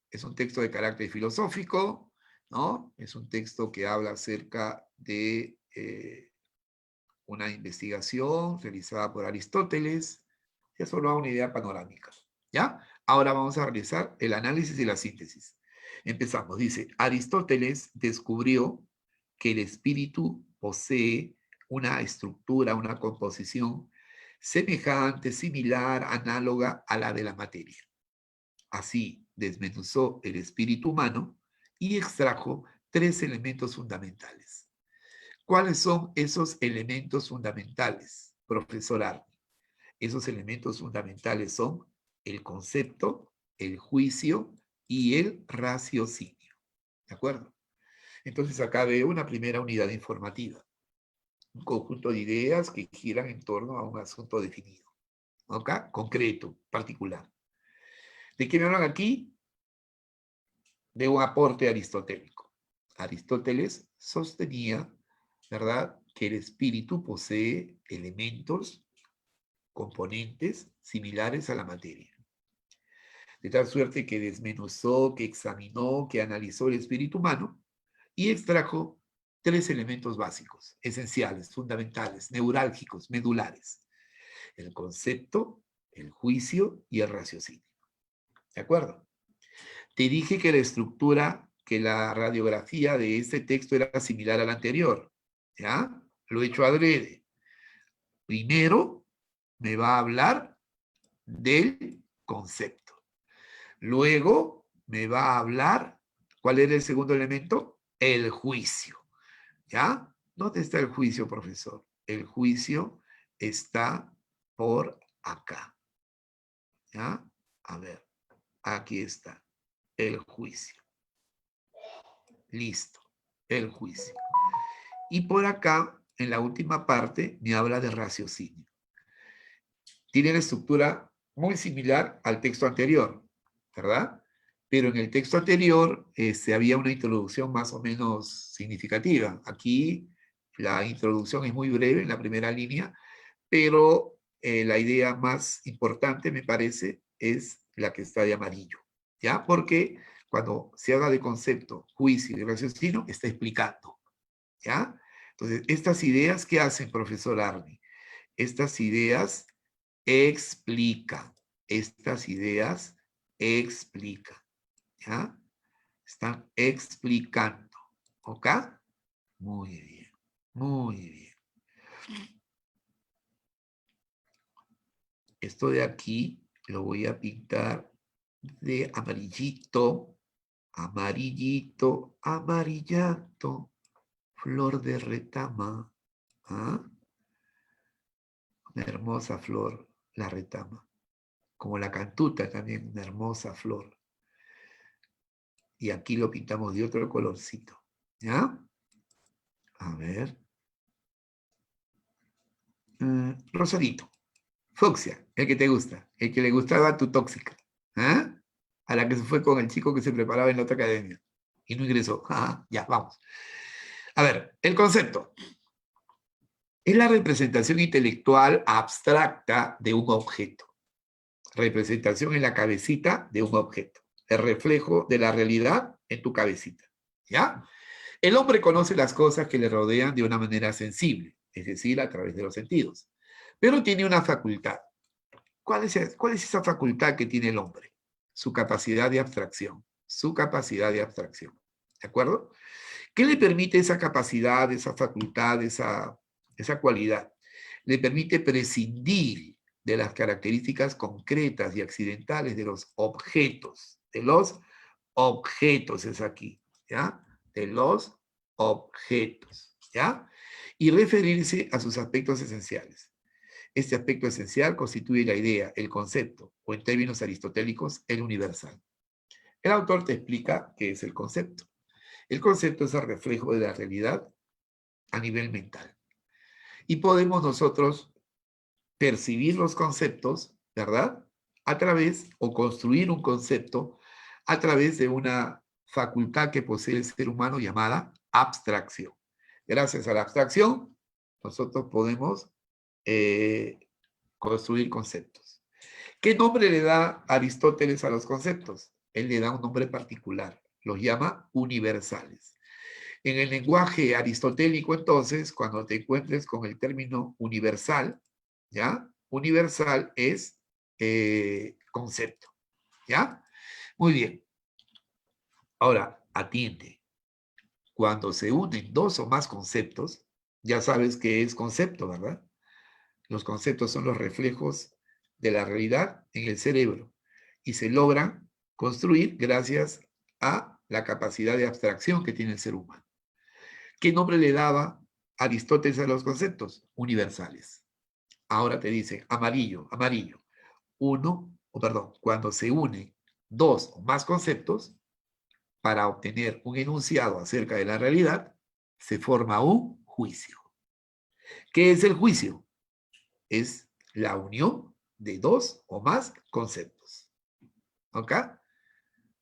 es un texto de carácter filosófico, ¿no? Es un texto que habla acerca de una investigación realizada por Aristóteles, ya solo da una idea panorámica, ¿ya? Ahora vamos a realizar el análisis y la síntesis. Empezamos, dice, Aristóteles descubrió que el espíritu posee una estructura, una composición semejante, similar, análoga a la de la materia. Así, desmenuzó el espíritu humano y extrajo 3 elementos fundamentales. ¿Cuáles son esos elementos fundamentales, profesor Arni? Esos elementos fundamentales son el concepto, el juicio y el raciocinio. ¿De acuerdo? Entonces acá veo una primera unidad informativa. Un conjunto de ideas que giran en torno a un asunto definido. ¿Ok? Concreto, particular. ¿De qué me hablan aquí? De un aporte aristotélico. Aristóteles sostenía, ¿verdad?, que el espíritu posee elementos, componentes similares a la materia. De tal suerte que desmenuzó, que examinó, que analizó el espíritu humano y extrajo 3 elementos básicos, esenciales, fundamentales, neurálgicos, medulares: el concepto, el juicio y el raciocinio. ¿De acuerdo? Te dije que la estructura, que la radiografía de este texto era similar a la anterior. ¿Ya? Lo he hecho adrede. Primero me va a hablar del concepto. Luego me va a hablar, ¿cuál era el segundo elemento? El juicio. ¿Ya? ¿Dónde está el juicio, profesor? El juicio está por acá. ¿Ya? A ver, aquí está. El juicio. Listo. El juicio. Y por acá, en la última parte, me habla de raciocinio. Tiene la estructura muy similar al texto anterior, ¿verdad? Pero en el texto anterior había una introducción más o menos significativa. Aquí la introducción es muy breve en la primera línea, pero la idea más importante, me parece, es la que está de amarillo, ¿ya? Porque cuando se habla de concepto, juicio y raciocinio, está explicando, ¿ya? Entonces, estas ideas, ¿qué hacen, profesor Arni? Estas ideas explican, estas ideas explican, ¿ya? Están explicando, ¿ok? Muy bien, muy bien. Esto de aquí lo voy a pintar de amarillito, amarillito, amarillanto, flor de retama. ¿Ah? Una hermosa flor, la retama. Como la cantuta también, una hermosa flor. Y aquí lo pintamos de otro colorcito. ¿Ya? A ver. Rosadito. Fucsia, el que te gusta. El que le gustaba a tu tóxica. ¿Ah? A la que se fue con el chico que se preparaba en la otra academia. Y no ingresó. Ah, ya, vamos. A ver, el concepto. Es la representación intelectual abstracta de un objeto. Representación en la cabecita de un objeto. El reflejo de la realidad en tu cabecita. ¿Ya? El hombre conoce las cosas que le rodean de una manera sensible, es decir, a través de los sentidos. Pero tiene una facultad. ¿Cuál es esa facultad que tiene el hombre? Su capacidad de abstracción. Su capacidad de abstracción. ¿De acuerdo? ¿Qué le permite esa capacidad, esa facultad, esa cualidad? Le permite prescindir de las características concretas y accidentales de los objetos. De los objetos es aquí, ¿ya? De los objetos, ¿ya? Y referirse a sus aspectos esenciales. Este aspecto esencial constituye la idea, el concepto, o en términos aristotélicos, el universal. El autor te explica qué es el concepto. El concepto es el reflejo de la realidad a nivel mental. Y podemos nosotros percibir los conceptos, ¿verdad? A través, o construir un concepto a través de una facultad que posee el ser humano llamada abstracción. Gracias a la abstracción, nosotros podemos construir conceptos. ¿Qué nombre le da Aristóteles a los conceptos? Él le da un nombre particular, los llama universales. En el lenguaje aristotélico, entonces, cuando te encuentres con el término universal, ¿ya? Universal es concepto, ¿ya? Muy bien. Ahora, atiende. Cuando se unen 2 o más conceptos, ya sabes qué es concepto, ¿verdad? Los conceptos son los reflejos de la realidad en el cerebro y se logran construir gracias a la capacidad de abstracción que tiene el ser humano. ¿Qué nombre le daba Aristóteles a los conceptos? Universales. Ahora te dice amarillo, amarillo. Cuando se unen 2 o más conceptos, para obtener un enunciado acerca de la realidad, se forma un juicio. ¿Qué es el juicio? Es la unión de 2 o más conceptos. ¿Ok?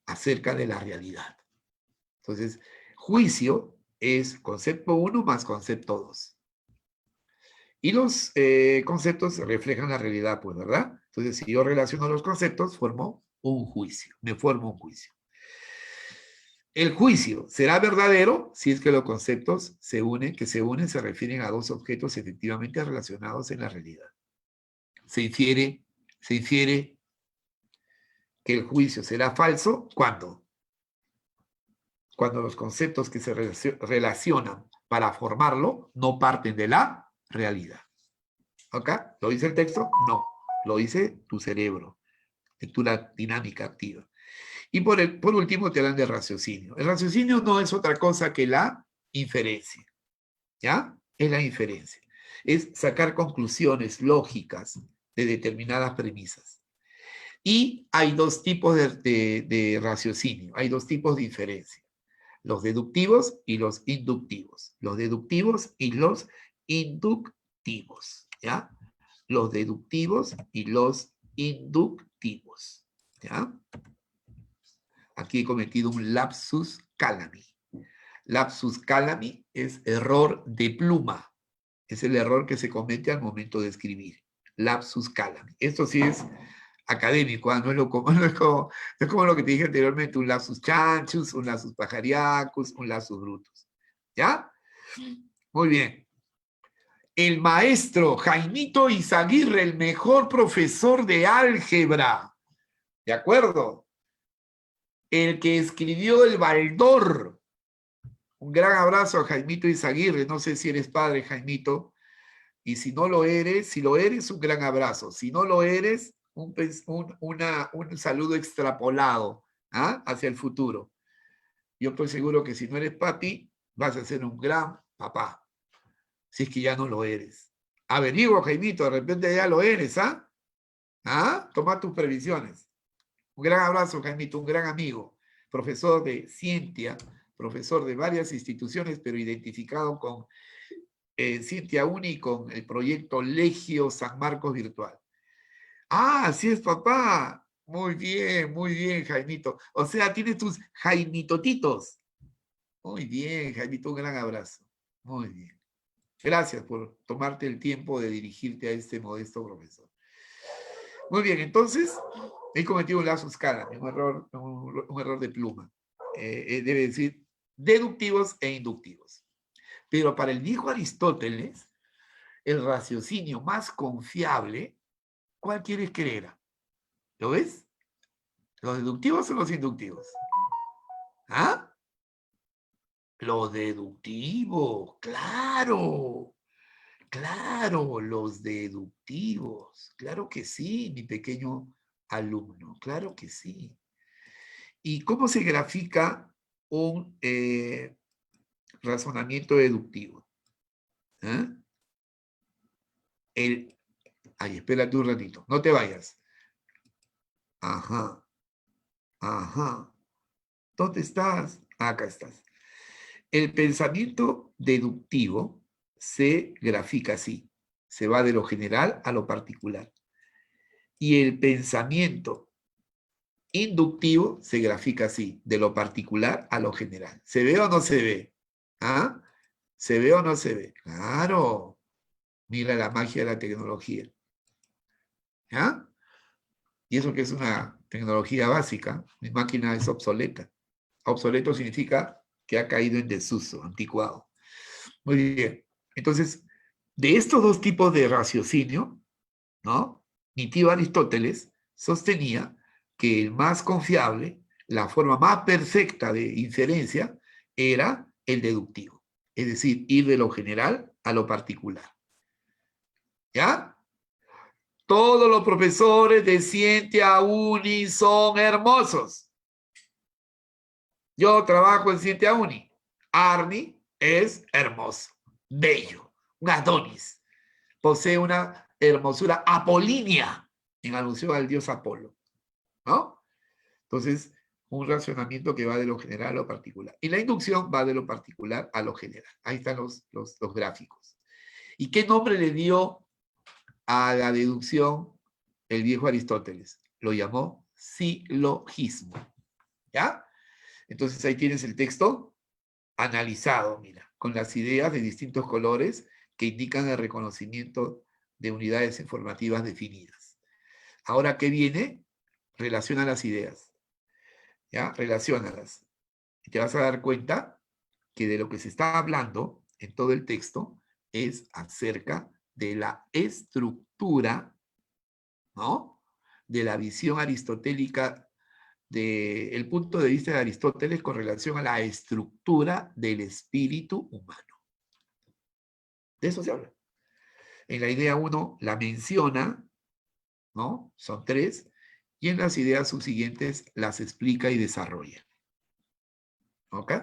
Acerca de la realidad. Entonces, juicio es concepto 1 más concepto 2. Y los conceptos reflejan la realidad, pues, ¿verdad? Entonces, si yo relaciono los conceptos, formo un juicio, me formo un juicio. El juicio será verdadero si es que los conceptos que se unen se refieren a dos objetos efectivamente relacionados en la realidad. Se infiere que el juicio será falso cuando los conceptos que se relacionan para formarlo no parten de la realidad. ¿Acá? ¿Lo dice el texto? No, lo dice tu cerebro, lectura dinámica activa. Y por último te hablan de raciocinio. El raciocinio no es otra cosa que la inferencia, ¿ya? Es la inferencia. Es sacar conclusiones lógicas de determinadas premisas. Y hay dos tipos de raciocinio, hay dos tipos de inferencia. Los deductivos y los inductivos. Los deductivos y los inductivos, ¿ya? Los deductivos y los inductivos, ¿ya? Aquí he cometido un lapsus calami. Lapsus calami es error de pluma. Es el error que se comete al momento de escribir. Lapsus calami. Esto sí es académico, ¿eh? No es como lo que te dije anteriormente, un lapsus chanchus, un lapsus pajariacus, un lapsus brutus. ¿Ya? Muy bien. El maestro Jaimito Izaguirre, el mejor profesor de álgebra. ¿De acuerdo? El que escribió el Baldor. Un gran abrazo a Jaimito Izaguirre. No sé si eres padre, Jaimito. Y si no lo eres, si lo eres, un gran abrazo. Si no lo eres, un saludo extrapolado, ¿ah? Hacia el futuro. Yo estoy seguro que si no eres papi, vas a ser un gran papá. Si es que ya no lo eres. Averigua, Jaimito, de repente ya lo eres, ¿ah? ¿Ah? Toma tus previsiones. Un gran abrazo, Jaimito, un gran amigo, profesor de Scientia, profesor de varias instituciones, pero identificado con Scientia Uni, con el proyecto Legio San Marcos Virtual. Ah, así es, papá. Muy bien, Jaimito. O sea, tienes tus Jaimitotitos. Muy bien, Jaimito, un gran abrazo. Muy bien. Gracias por tomarte el tiempo de dirigirte a este modesto profesor. Muy bien, entonces, he cometido un lapsus calami, un error de pluma. Debe decir deductivos e inductivos. Pero para el viejo Aristóteles, el raciocinio más confiable, ¿cuál quieres que era? ¿Lo ves? ¿Los deductivos o los inductivos? ¿Ah? Los deductivos, claro. Claro, los deductivos. Claro que sí, mi pequeño alumno. Claro que sí. ¿Y cómo se grafica un razonamiento deductivo? ¿Ah? Ay, espérate un ratito. No te vayas. Ajá. Ajá. ¿Dónde estás? Acá estás. El pensamiento deductivo se grafica así. Se va de lo general a lo particular. Y el pensamiento inductivo se grafica así, de lo particular a lo general. ¿Se ve o no se ve? ¿Ah? ¿Se ve o no se ve? Claro. Mira la magia de la tecnología. ¿Ah? Y eso que es una tecnología básica, mi máquina es obsoleta. Obsoleto significa que ha caído en desuso, anticuado. Muy bien. Entonces, de estos dos tipos de raciocinio, ¿no? Mi tío Aristóteles sostenía que el más confiable, la forma más perfecta de inferencia, era el deductivo. Es decir, ir de lo general a lo particular. ¿Ya? Todos los profesores de Scientia Uni son hermosos. Yo trabajo en Scientia Uni. Arni es hermoso, bello, un Adonis. Posee una hermosura apolínea en alusión al dios Apolo, ¿no? Entonces, un racionamiento que va de lo general a lo particular. Y la inducción va de lo particular a lo general. Ahí están los gráficos. ¿Y qué nombre le dio a la deducción el viejo Aristóteles? Lo llamó silogismo. ¿Ya? Entonces ahí tienes el texto analizado, mira, con las ideas de distintos colores que indican el reconocimiento de unidades informativas definidas. Ahora, ¿qué viene? Relaciona las ideas. ¿Ya? Relaciónalas. Y te vas a dar cuenta que de lo que se está hablando en todo el texto es acerca de la estructura, ¿no? De la visión aristotélica, del punto de vista de Aristóteles con relación a la estructura del espíritu humano. De eso se habla. En la idea 1 la menciona, ¿no? Son 3, y en las ideas subsiguientes las explica y desarrolla. ¿Ok?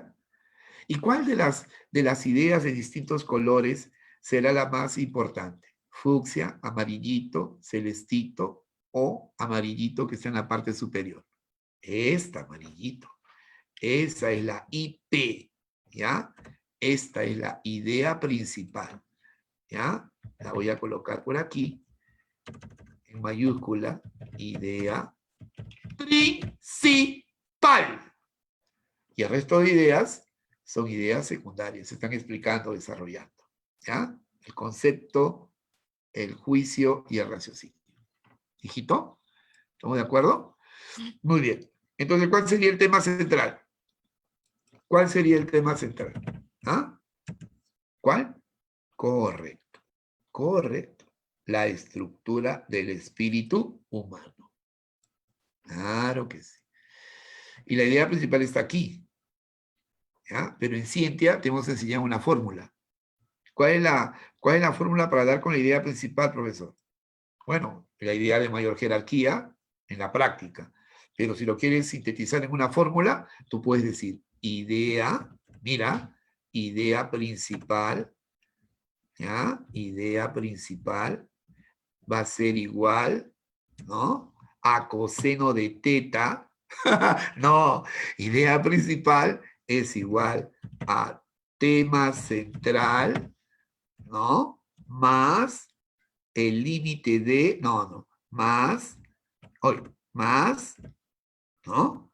¿Y cuál de las ideas de distintos colores será la más importante? Fucsia, amarillito, celestito o amarillito que está en la parte superior. Esta, amarillito. Esa es la IP, ¿ya? Esta es la idea principal, ¿ya? La voy a colocar por aquí, en mayúscula, idea principal. Y el resto de ideas son ideas secundarias, se están explicando, desarrollando, ¿ya? El concepto, el juicio y el raciocinio. ¿Hijito? ¿Estamos de acuerdo? Muy bien. Entonces, ¿cuál sería el tema central? ¿Cuál sería el tema central? ¿Ah? ¿Cuál? Correcto, correcto. La estructura del espíritu humano. Claro que sí. Y la idea principal está aquí, ¿ya? Pero en Scientia te hemos enseñado una fórmula. ¿Cuál es la fórmula para dar con la idea principal, profesor? Bueno, la idea de mayor jerarquía en la práctica. Pero si lo quieres sintetizar en una fórmula, tú puedes decir idea, mira, idea principal, ¿ya? Idea principal va a ser igual, ¿no? A coseno de teta. No, idea principal es igual a tema central, ¿no? Más el límite de, más, ¿no?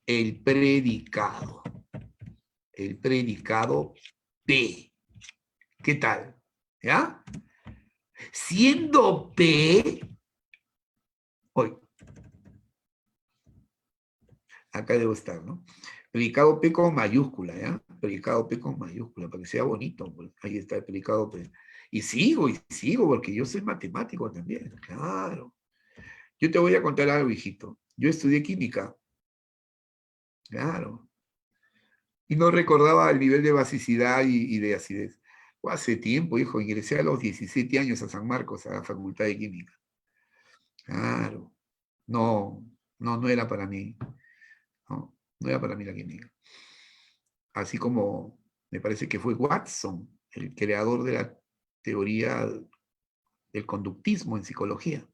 El predicado P. ¿Qué tal? ¿Ya? Siendo P, acá debo estar, ¿no? Predicado P con mayúscula, ¿ya? Predicado P con mayúscula, para que sea bonito. Pues, ahí está el predicado P. Y sigo, porque yo soy matemático también, claro. Yo te voy a contar algo, hijito. Yo estudié química. Claro. Y no recordaba el nivel de basicidad y de acidez. Hace tiempo, hijo, ingresé a los 17 años a San Marcos, a la Facultad de Química. Claro. No era para mí. No era para mí la química. Así como me parece que fue Watson, el creador de la teoría del conductismo en psicología.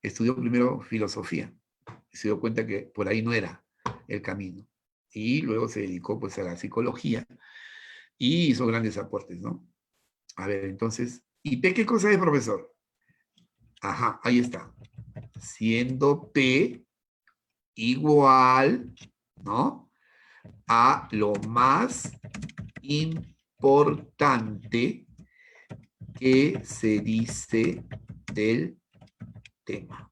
Estudió primero filosofía y se dio cuenta que por ahí no era el camino. Y luego se dedicó pues a la psicología y hizo grandes aportes, ¿no? A ver, entonces, ¿y P qué cosa es, profesor? Ajá, ahí está. Siendo P igual, ¿no? A lo más importante que se dice del tema.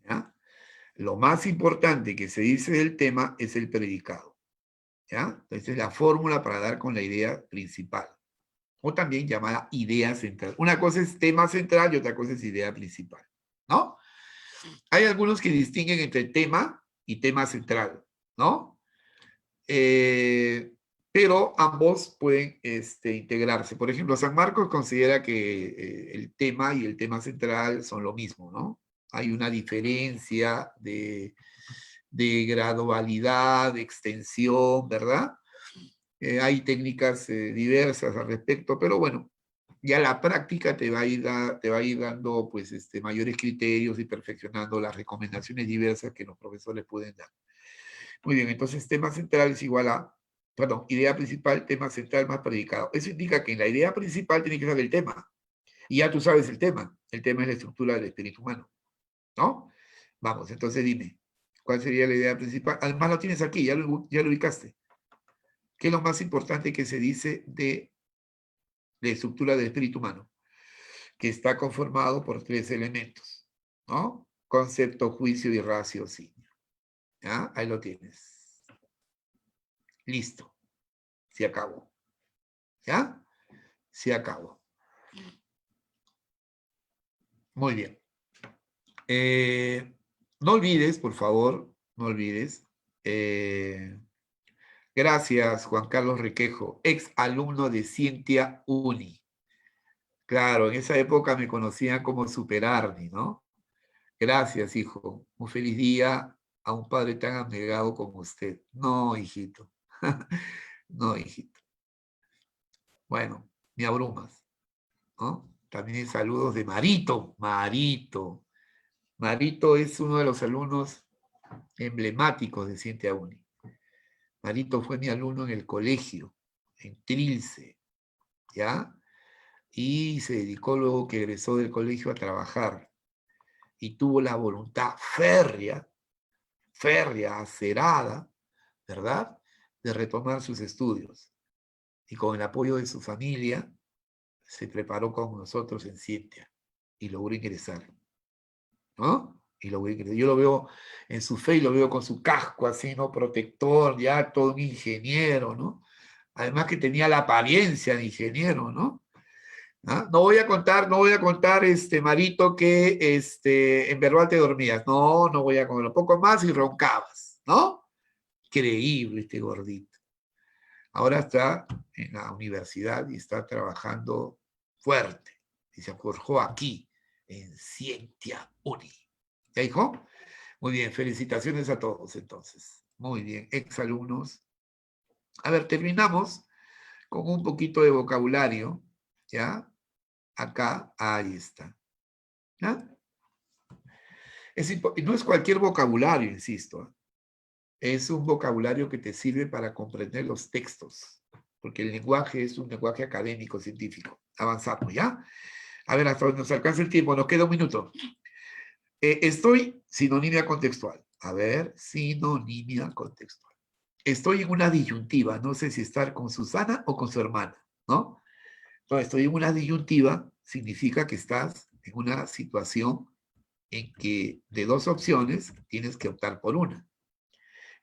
¿Ya? Lo más importante que se dice del tema es el predicado. ¿Ya? Entonces, la fórmula para dar con la idea principal, o también llamada idea central. Una cosa es tema central y otra cosa es idea principal, ¿no? Hay algunos que distinguen entre tema y tema central, ¿no? Pero ambos pueden integrarse. Por ejemplo, San Marcos considera que el tema y el tema central son lo mismo, ¿no? Hay una diferencia de gradualidad, de extensión, ¿verdad? Hay técnicas diversas al respecto, pero bueno, ya la práctica te va a ir dando pues, mayores criterios y perfeccionando las recomendaciones diversas que los profesores pueden dar. Muy bien, entonces tema central es igual a, perdón, idea principal, tema central más predicado. Eso indica que en la idea principal tiene que ser el tema. Y ya tú sabes el tema. El tema es la estructura del espíritu humano, ¿no? Vamos, entonces dime, ¿cuál sería la idea principal? Además lo tienes aquí, ya lo ubicaste. ¿Qué es lo más importante que se dice de de estructura del espíritu humano, que está conformado por 3 elementos, ¿no? Concepto, juicio y raciocinio. ¿Ya? Ahí lo tienes. Listo. Se acabó. ¿Ya? Se acabó. Muy bien. No olvides, por favor, no olvides. Gracias, Juan Carlos Requejo, ex alumno de Scientia Uni. Claro, en esa época me conocían como Super Arni, ¿no? Gracias, hijo. Un feliz día a un padre tan abnegado como usted. No, hijito. No, hijito. Bueno, me abrumas, ¿no? También saludos de Marito. Marito. Marito es uno de los alumnos emblemáticos de Scientia Uni. Marito fue mi alumno en el colegio, en Trilce, ¿ya? Y se dedicó luego que egresó del colegio a trabajar. Y tuvo la voluntad férrea, acerada, ¿verdad?, de retomar sus estudios. Y con el apoyo de su familia, se preparó con nosotros en Scientia y logró ingresar, ¿no? Y logró ingresar. Yo lo veo en su fe y lo veo con su casco así, ¿no? Protector, ya todo un ingeniero, ¿no? Además que tenía la apariencia de ingeniero, ¿no? ¿Ah? No voy a contar, Marito, que en verbal te dormías. No, no voy a contar. Un poco más y roncabas, ¿no? Increíble este gordito. Ahora está en la universidad y está trabajando fuerte. Y se forjó aquí, en Scientia Uni. ¿Ya, hijo? Muy bien, felicitaciones a todos entonces. Muy bien, exalumnos. A ver, terminamos con un poquito de vocabulario, ¿ya? Acá, ahí está. ¿Ya? No es cualquier vocabulario, insisto. Es un vocabulario que te sirve para comprender los textos, porque el lenguaje es un lenguaje académico, científico. Avanzamos, ¿ya? A ver, hasta donde nos alcanza el tiempo, nos queda un minuto. Estoy, sinonimia contextual. A ver, sinonimia contextual. Estoy en una disyuntiva, no sé si estar con Susana o con su hermana, ¿no? Entonces, estoy en una disyuntiva, significa que estás en una situación en que de 2 opciones tienes que optar por una.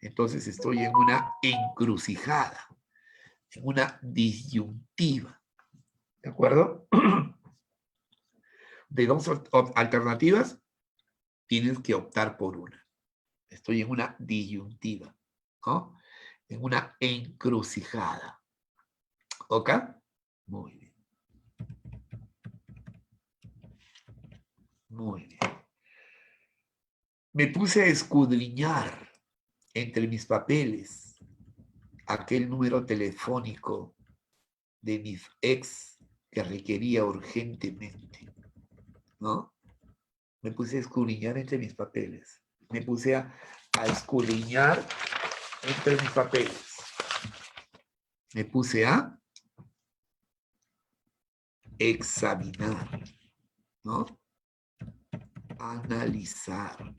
Entonces estoy en una encrucijada, en una disyuntiva. ¿De acuerdo? De 2 alternativas, tienes que optar por una. Estoy en una disyuntiva, ¿no? En una encrucijada. ¿Ok? Muy bien. Muy bien. Me puse a escudriñar entre mis papeles aquel número telefónico de mi ex que requería urgentemente, ¿no? Me puse a escudriñar entre mis papeles. Me puse a escudriñar entre mis papeles. Me puse a examinar, ¿no? Analizar,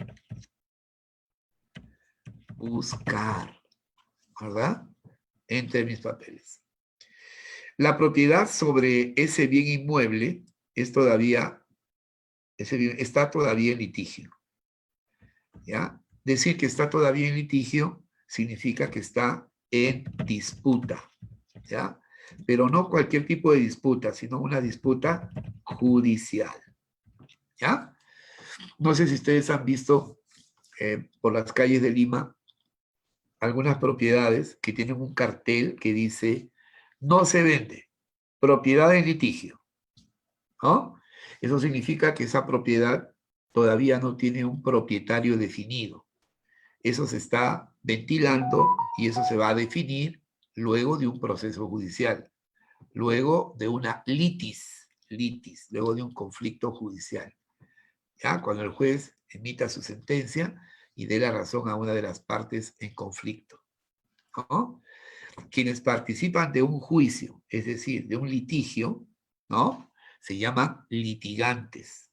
buscar, ¿verdad? Entre mis papeles. La propiedad sobre ese bien inmueble es todavía, está todavía en litigio. ¿Ya? Decir que está todavía en litigio significa que está en disputa, ¿ya? Pero no cualquier tipo de disputa, sino una disputa judicial, ¿ya? No sé si ustedes han visto por las calles de Lima algunas propiedades que tienen un cartel que dice no se vende, propiedad en litigio, ¿no? Eso significa que esa propiedad todavía no tiene un propietario definido. Eso se está ventilando y eso se va a definir luego de un proceso judicial, luego de una litis, luego de un conflicto judicial. ¿Ya? Cuando el juez emita su sentencia y dé la razón a una de las partes en conflicto, ¿no? Quienes participan de un juicio, es decir, de un litigio, ¿no? Se llaman litigantes,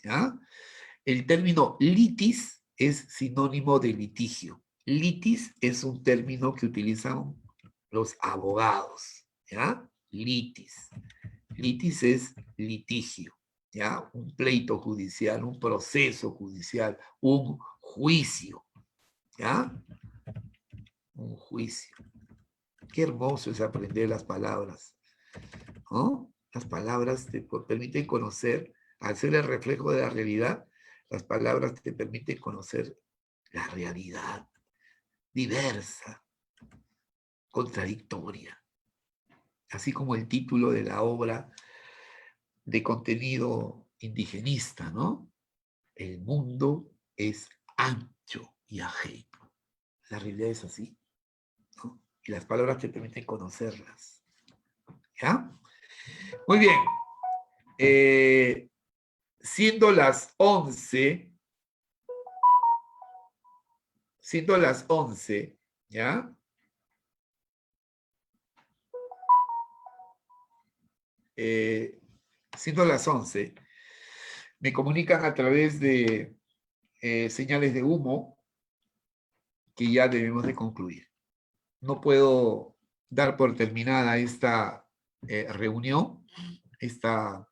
¿ya? El término litis es sinónimo de litigio. Litis es un término que utilizan los abogados, ¿ya? Litis. Litis es litigio, ¿ya? Un pleito judicial, un proceso judicial, un juicio, ¿ya? Un juicio. Qué hermoso es aprender las palabras, ¿no? Las palabras te permiten conocer, al ser el reflejo de la realidad, las palabras te permiten conocer la realidad diversa, contradictoria. Así como el título de la obra de contenido indigenista, ¿no? El mundo es ancho y ajeno. La realidad es así, ¿no? Y las palabras te permiten conocerlas. ¿Ya? Muy bien. Siendo las 11, ¿ya? Siendo las 11, me comunican a través de señales de humo que ya debemos de concluir. No puedo dar por terminada esta reunión, esta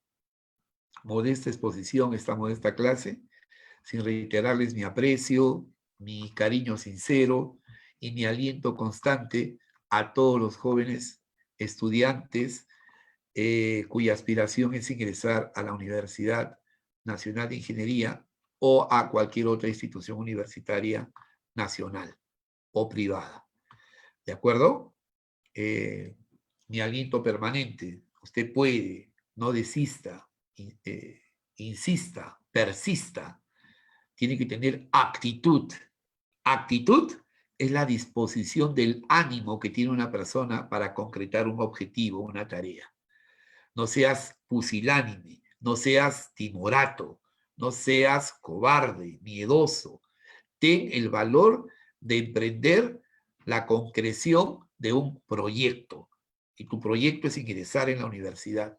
modesta exposición, esta modesta clase, sin reiterarles mi aprecio, mi cariño sincero y mi aliento constante a todos los jóvenes estudiantes cuya aspiración es ingresar a la Universidad Nacional de Ingeniería o a cualquier otra institución universitaria nacional o privada. ¿De acuerdo? Mi aliento permanente. Usted puede, no desista, insista, persista. Tiene que tener actitud. Actitud es la disposición del ánimo que tiene una persona para concretar un objetivo, una tarea. No seas pusilánime, no seas timorato, no seas cobarde, miedoso. Ten el valor de emprender la concreción de un proyecto. Y tu proyecto es ingresar en la universidad.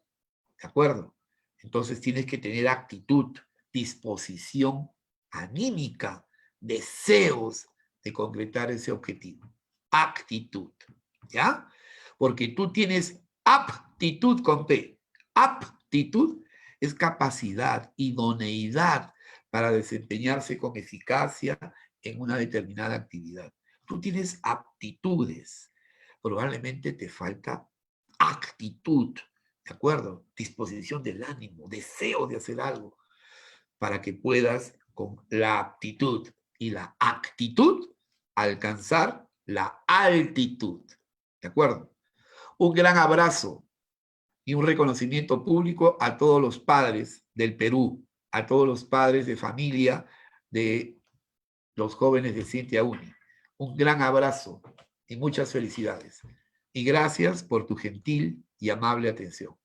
¿De acuerdo? Entonces tienes que tener actitud, disposición anímica, deseos de concretar ese objetivo. Actitud. ¿Ya? Porque tú tienes aptitud con P. Aptitud es capacidad, idoneidad para desempeñarse con eficacia en una determinada actividad. Tú tienes aptitudes. Probablemente te falta actitud, ¿de acuerdo? Disposición del ánimo, deseo de hacer algo, para que puedas con la aptitud y la actitud alcanzar la altitud, ¿de acuerdo? Un gran abrazo y un reconocimiento público a todos los padres del Perú, a todos los padres de familia de los jóvenes de Cintia Uni. Un gran abrazo y muchas felicidades. Y gracias por tu gentil y amable atención.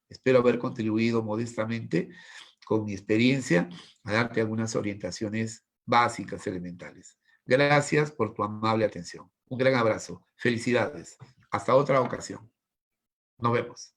Espero haber contribuido modestamente con mi experiencia a darte algunas orientaciones básicas, elementales. Gracias por tu amable atención. Un gran abrazo. Felicidades. Hasta otra ocasión. Nos vemos.